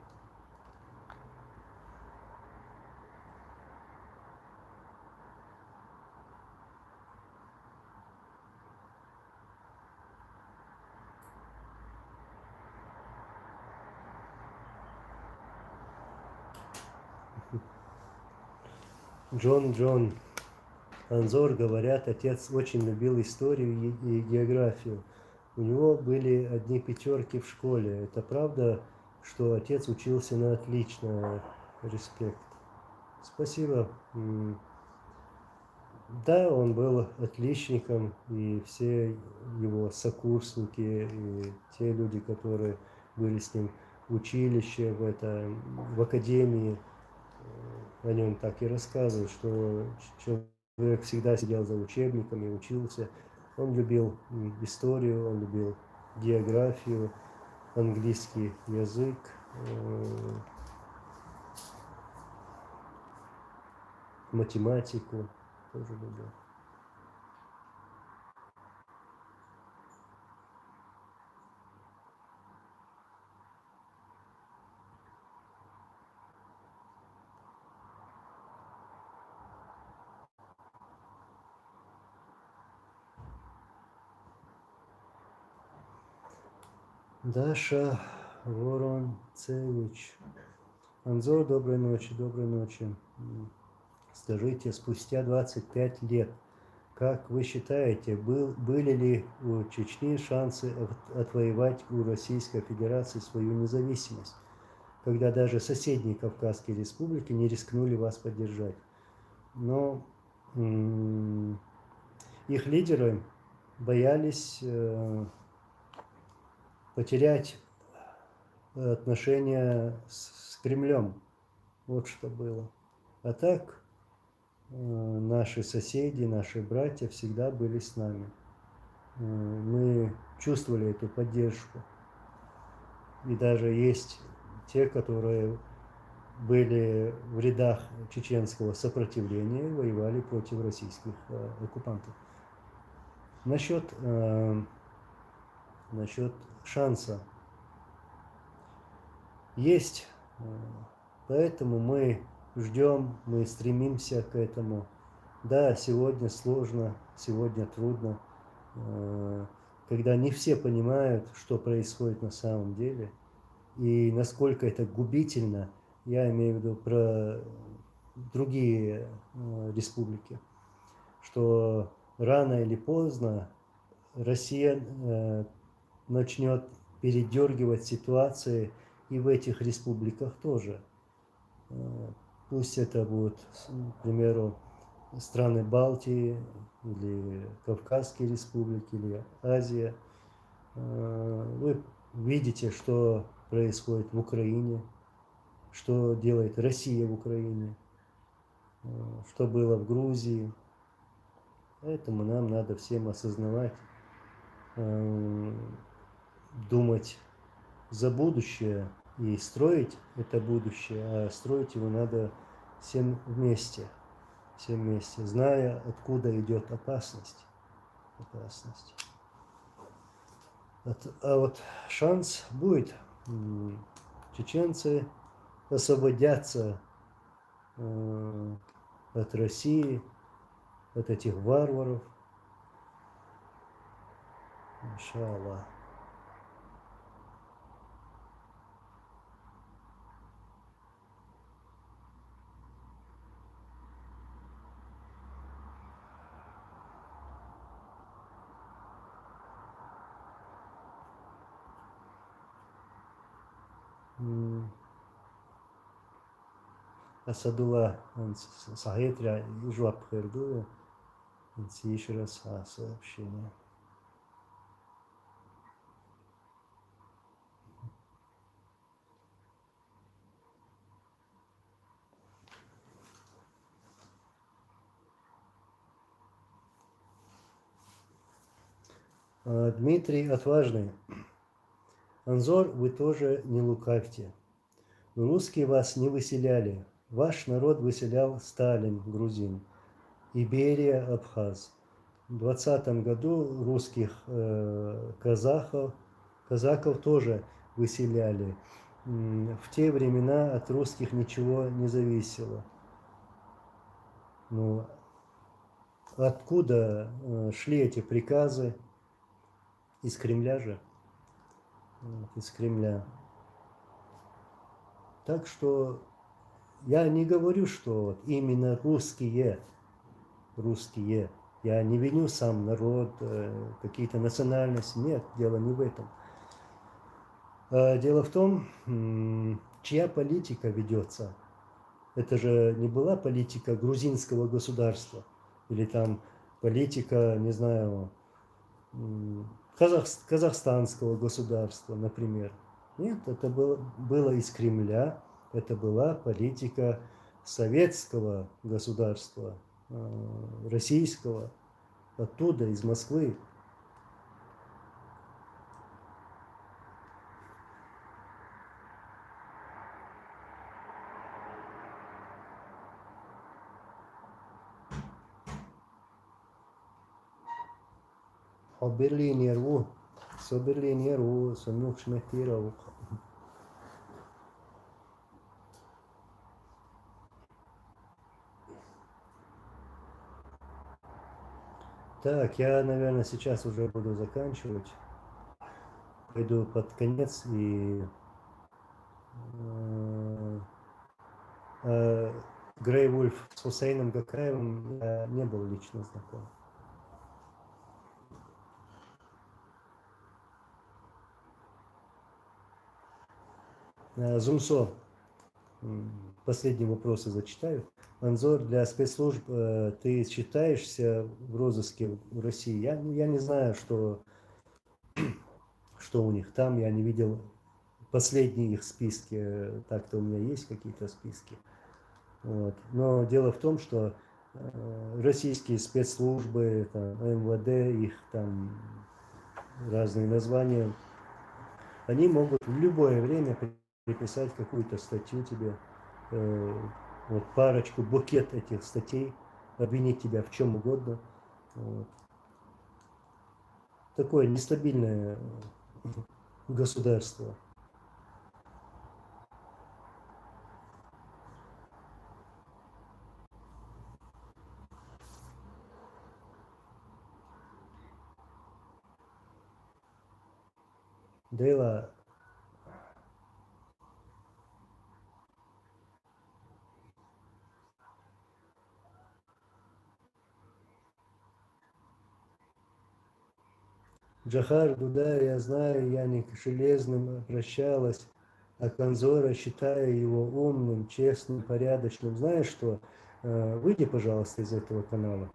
Джон, Анзор, говорят, отец очень любил историю и географию. У него были одни пятерки в школе. Это правда, что отец учился на отлично? Респект. Спасибо. Да, он был отличником, и все его сокурсники, и те люди, которые были с ним в училище, в академии, о нем так и рассказывают, что человек всегда сидел за учебниками, учился. Он любил историю, он любил географию, английский язык, математику тоже любил. Даша Воронцевич. Анзор, доброй ночи, доброй ночи. Скажите, спустя 25 лет, как вы считаете, были ли у Чечни шансы отвоевать у Российской Федерации свою независимость, когда даже соседние Кавказские республики не рискнули вас поддержать? Но их лидеры боялись потерять отношения с Кремлем. Вот что было. А так наши соседи, наши братья всегда были с нами. Мы чувствовали эту поддержку. И даже есть те, которые были в рядах чеченского сопротивления и воевали против российских оккупантов. Насчет шанса. Есть, поэтому мы ждем, мы стремимся к этому. Да, сегодня сложно, сегодня трудно, когда не все понимают, что происходит на самом деле, и насколько это губительно, я имею в виду про другие республики, что рано или поздно Россия начнет передергивать ситуации и в этих республиках тоже. Пусть это будут, к примеру, страны Балтии, или Кавказские республики, или Азия. Вы видите, что происходит в Украине, что делает Россия в Украине, что было в Грузии. Поэтому нам надо всем осознавать, думать за будущее и строить это будущее, а строить его надо всем вместе, зная, откуда идет опасность. А вот шанс будет. Чеченцы освободятся от России, от этих варваров. Иншаллах. Асадулла Сахетля жвап Хердуя. Еще раз сообщение. Дмитрий Отважный. Анзор, вы тоже не лукавьте. Русские вас не выселяли. Ваш народ выселял Сталин, грузин, Иберия, абхаз. В 20 году русских казаков тоже выселяли. В те времена от русских ничего не зависело. Ну, откуда шли эти приказы? Из Кремля же. Из Кремля. Так что я не говорю, что именно русские. Я не виню сам народ, какие-то национальности. Нет, дело не в этом. Дело в том, чья политика ведется. Это же не была политика грузинского государства. Или там политика, не знаю, казахстанского государства, например. Нет, это было из Кремля. Это была политика советского государства, российского, оттуда, из Москвы. Berliner, so Berliner, so noch schmeckt. Так, я, наверное, сейчас уже буду заканчивать. Пойду под конец и Грей Вульф с Хусейном Гакаевым я не был лично знаком. Зумсо. Последние вопросы зачитаю. Анзор, для спецслужб ты считаешься в розыске в России? Я не знаю, что у них там. Я не видел последние их списки. Так-то у меня есть какие-то списки. Вот. Но дело в том, что российские спецслужбы, там, МВД, их там разные названия, они могут в любое время приписать какую-то статью тебе, вот парочку, букет этих статей, обвинить тебя в чем угодно. Вот. Такое нестабильное государство. Дейла, Джахар Дуда, я знаю, я не к Железным обращалась, а Канзора считаю его умным, честным, порядочным. Знаешь что? Выйди, пожалуйста, из этого канала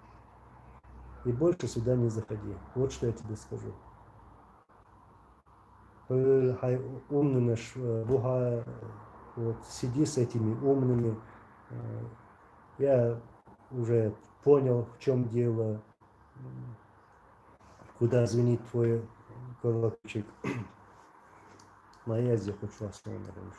и больше сюда не заходи. Вот что я тебе скажу. Умный наш Буга, вот сиди с этими умными. Я уже понял, в чем дело, куда звенит твой колокольчик. Моя здесь ушла с номером.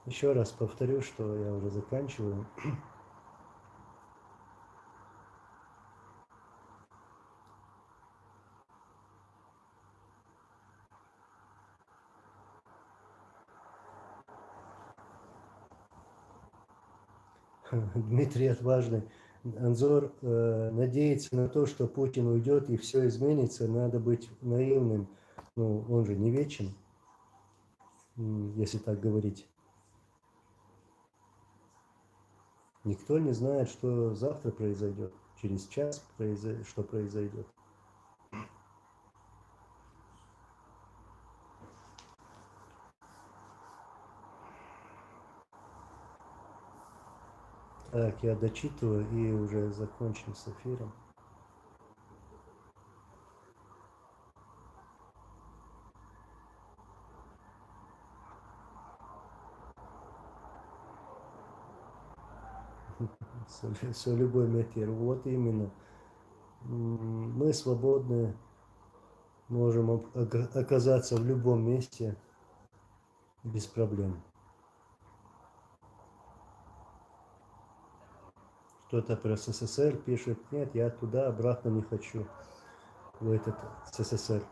Еще раз повторю, что я уже заканчиваю. Дмитрий Отважный. Анзор надеется на то, что Путин уйдет и все изменится. Надо быть наивным. Ну, он же не вечен, если так говорить. Никто не знает, что завтра произойдет, через час что произойдет. Так, я дочитываю и уже закончим с эфиром. Все любой метр. Вот именно. Мы свободны, можем оказаться в любом месте без проблем. Кто-то про СССР пишет, нет, я туда обратно не хочу, в этот СССР.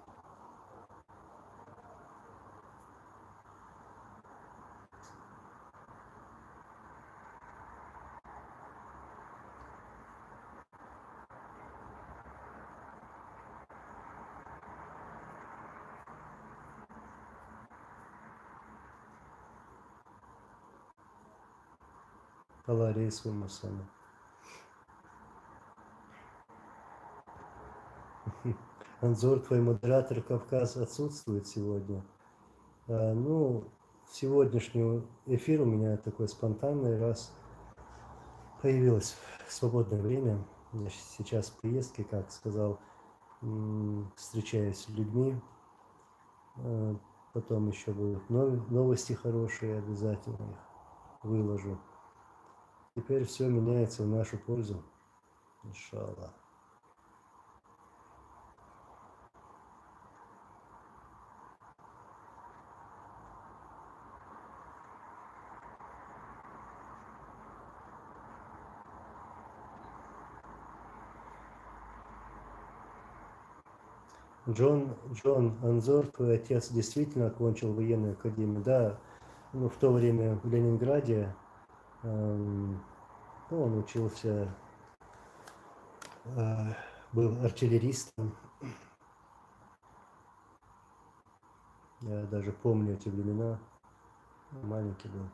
Каларии своему сами. Анзор, твой модератор Кавказ отсутствует сегодня. Ну, сегодняшний эфир у меня такой спонтанный, раз появилось свободное время. Я сейчас в поездке, как сказал, встречаюсь с людьми. Потом еще будут новости хорошие обязательно. выложу. Теперь все меняется в нашу пользу. Иншаллах. Джон Анзор, твой отец действительно окончил военную академию. Да, ну, в то время в Ленинграде ну, он учился, был артиллеристом. Я даже помню эти времена. Маленький был.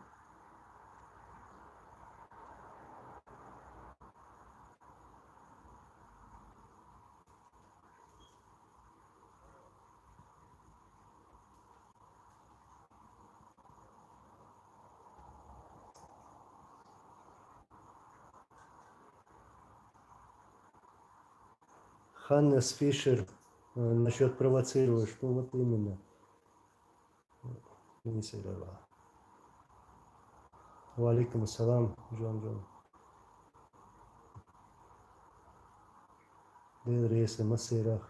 Ханнес Фишер насчет провоцировать, что вот именно. Валикум ассалам, Джон. Рейсы Масейрах.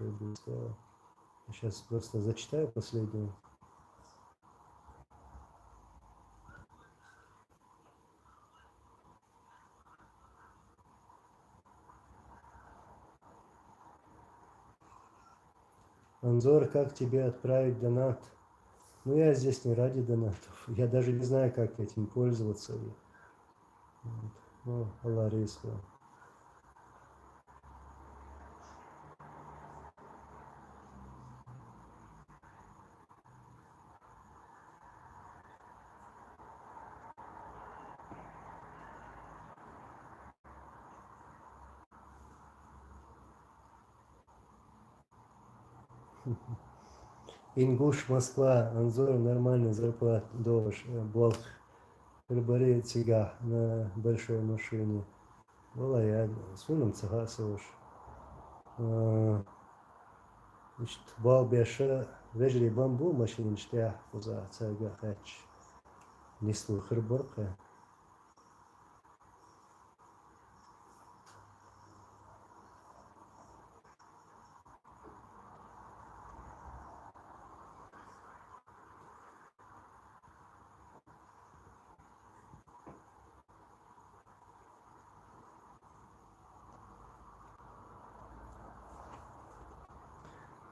Сейчас просто зачитаю последнюю. Анзор, как тебе отправить донат? Ну, я здесь не ради донатов. Я даже не знаю, как этим пользоваться. Вот. Ну, Аллах риску. Ингуш, Москва, Анзор, нормальный зарплат, доллар, блок, прибори тяга на большой машине. Вала я с уном цехасовыш. Значит, бал беша, вежли бамбу машин штя, куза цега хач. Нислу хрборка.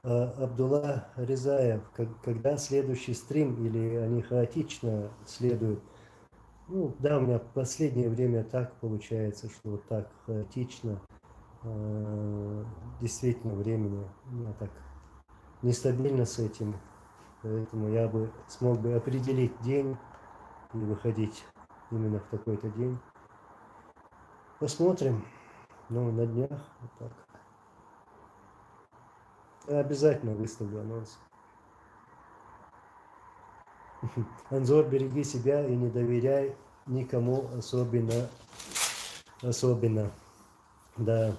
Абдулла Резаев, когда следующий стрим или они хаотично следуют? Ну, да, у меня в последнее время так получается, что вот так хаотично. Действительно, времени у меня так нестабильно с этим. Поэтому я бы смог бы определить день и выходить именно в такой-то день. Посмотрим. Ну, на днях вот так. Я обязательно выставлю анонс. Анзор, береги себя и не доверяй никому особенно, да,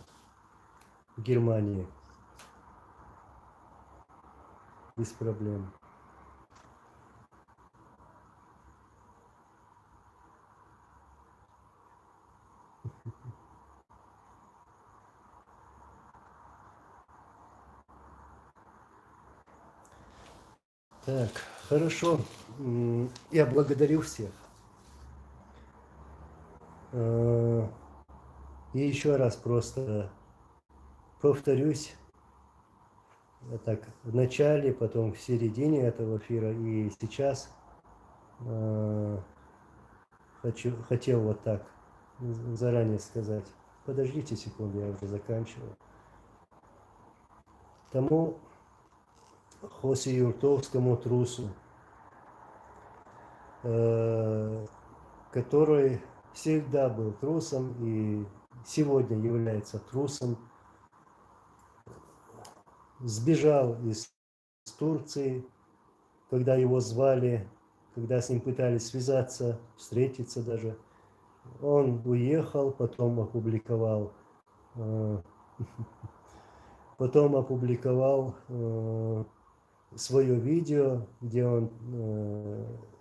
в Германии. Без проблем. Так, хорошо. Я благодарю всех. И еще раз просто повторюсь, так, в начале, потом в середине этого эфира и сейчас хотел вот так заранее сказать. Подождите секунду, я уже заканчиваю. Тому хосиюртовскому трусу, который всегда был трусом и сегодня является трусом, сбежал из Турции, когда его звали, когда с ним пытались связаться, встретиться даже. Он уехал, потом опубликовал свое видео, где он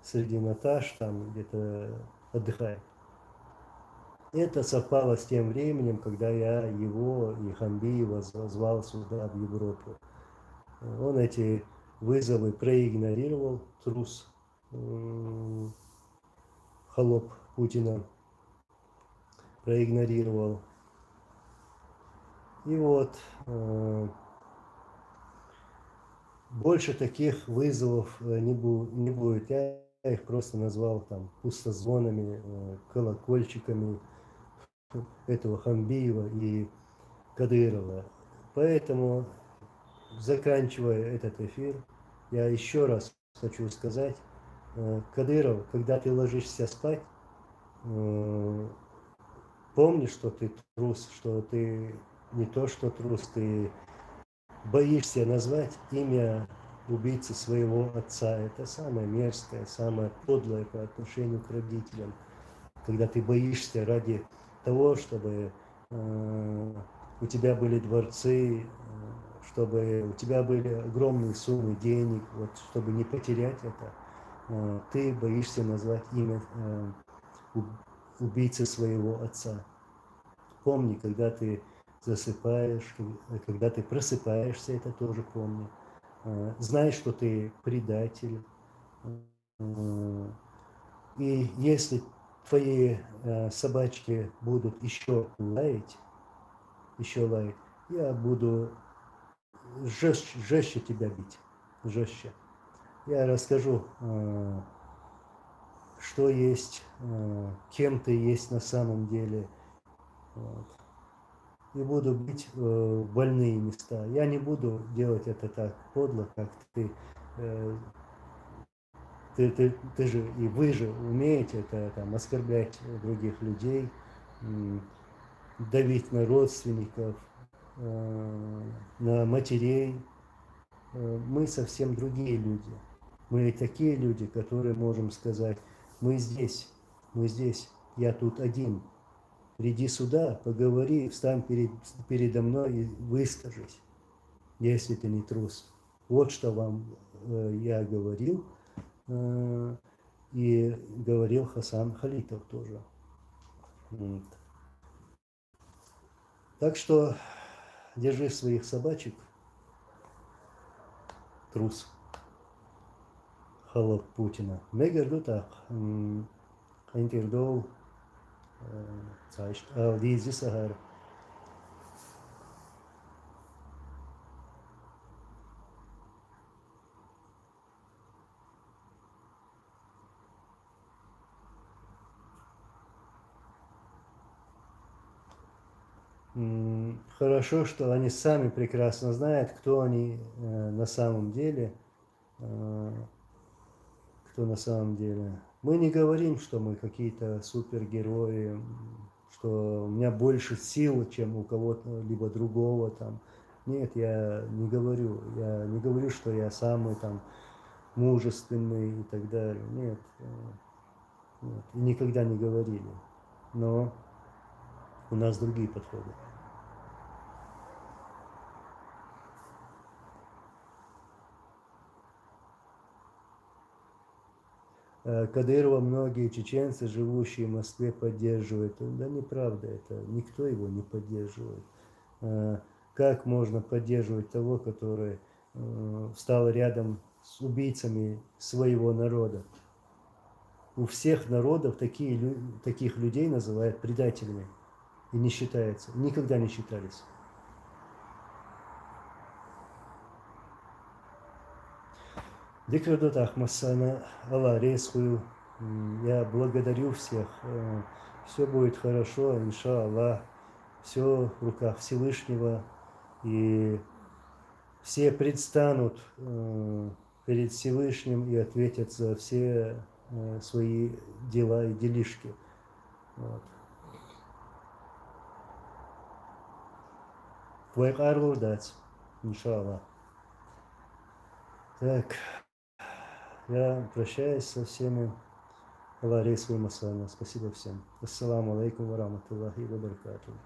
среди Наташ там где-то отдыхает. Это совпало с тем временем, когда я его и Хамбиева звал сюда, в Европу. Он эти вызовы проигнорировал, трус, холоп Путина проигнорировал. И вот больше таких вызовов не будет. Я их просто назвал там пустозвонами, колокольчиками этого Хамбиева и Кадырова. Поэтому, заканчивая этот эфир, я еще раз хочу сказать, Кадыров, когда ты ложишься спать, помни, что ты трус, что ты не то, что трус, ты боишься назвать имя убийцы своего отца. Это самое мерзкое, самое подлое по отношению к родителям. Когда ты боишься ради того, чтобы у тебя были дворцы, чтобы у тебя были огромные суммы денег, вот, чтобы не потерять это, ты боишься назвать имя убийцы своего отца. Помни, когда ты засыпаешь, когда ты просыпаешься, это тоже помни. Знай, что ты предатель. И если твои собачки будут еще лаять, я буду жестче тебя бить, жестче. Я расскажу, что есть, кем ты есть на самом деле. Вот. И буду бить в больные места. Я не буду делать это так подло, как ты. Ты же и вы же умеете это там оскорблять других людей, давить на родственников, на матерей. Мы совсем другие люди. Мы такие люди, которые можем сказать: мы здесь, я тут один. Приди сюда, поговори, встань передо мной и выскажись, если ты не трус. Вот что вам я говорил, и говорил Хасан Халитов тоже. Вот. Так что держи своих собачек, трус, холоп Путина. Мегер так, Хантирдол, Дизи Сахар. Хорошо, что они сами прекрасно знают, кто они на самом деле. Кто на самом деле. Мы не говорим, что мы какие-то супергерои, что у меня больше сил, чем у кого-то либо другого там. Нет, я не говорю. Я не говорю, что я самый там мужественный и так далее. Нет. Нет. И никогда не говорили. Но у нас другие подходы. Кадырова многие чеченцы, живущие в Москве, поддерживают. Да неправда это. Никто его не поддерживает. Как можно поддерживать того, который встал рядом с убийцами своего народа? У всех народов таких людей называют предателями. И не считается. Никогда не считались. Дикрадотах Масана Алла Рейсхую. Я благодарю всех. Все будет хорошо, иншаллах. Все в руках Всевышнего. И все предстанут перед Всевышним и ответят за все свои дела и делишки. Вот. Вайкару дать, иншаллах. Так, я прощаюсь со всеми. Аллах рейсвой масана. Спасибо всем. Ассаламу алейкум ва рахматуллахи ва баракатуху.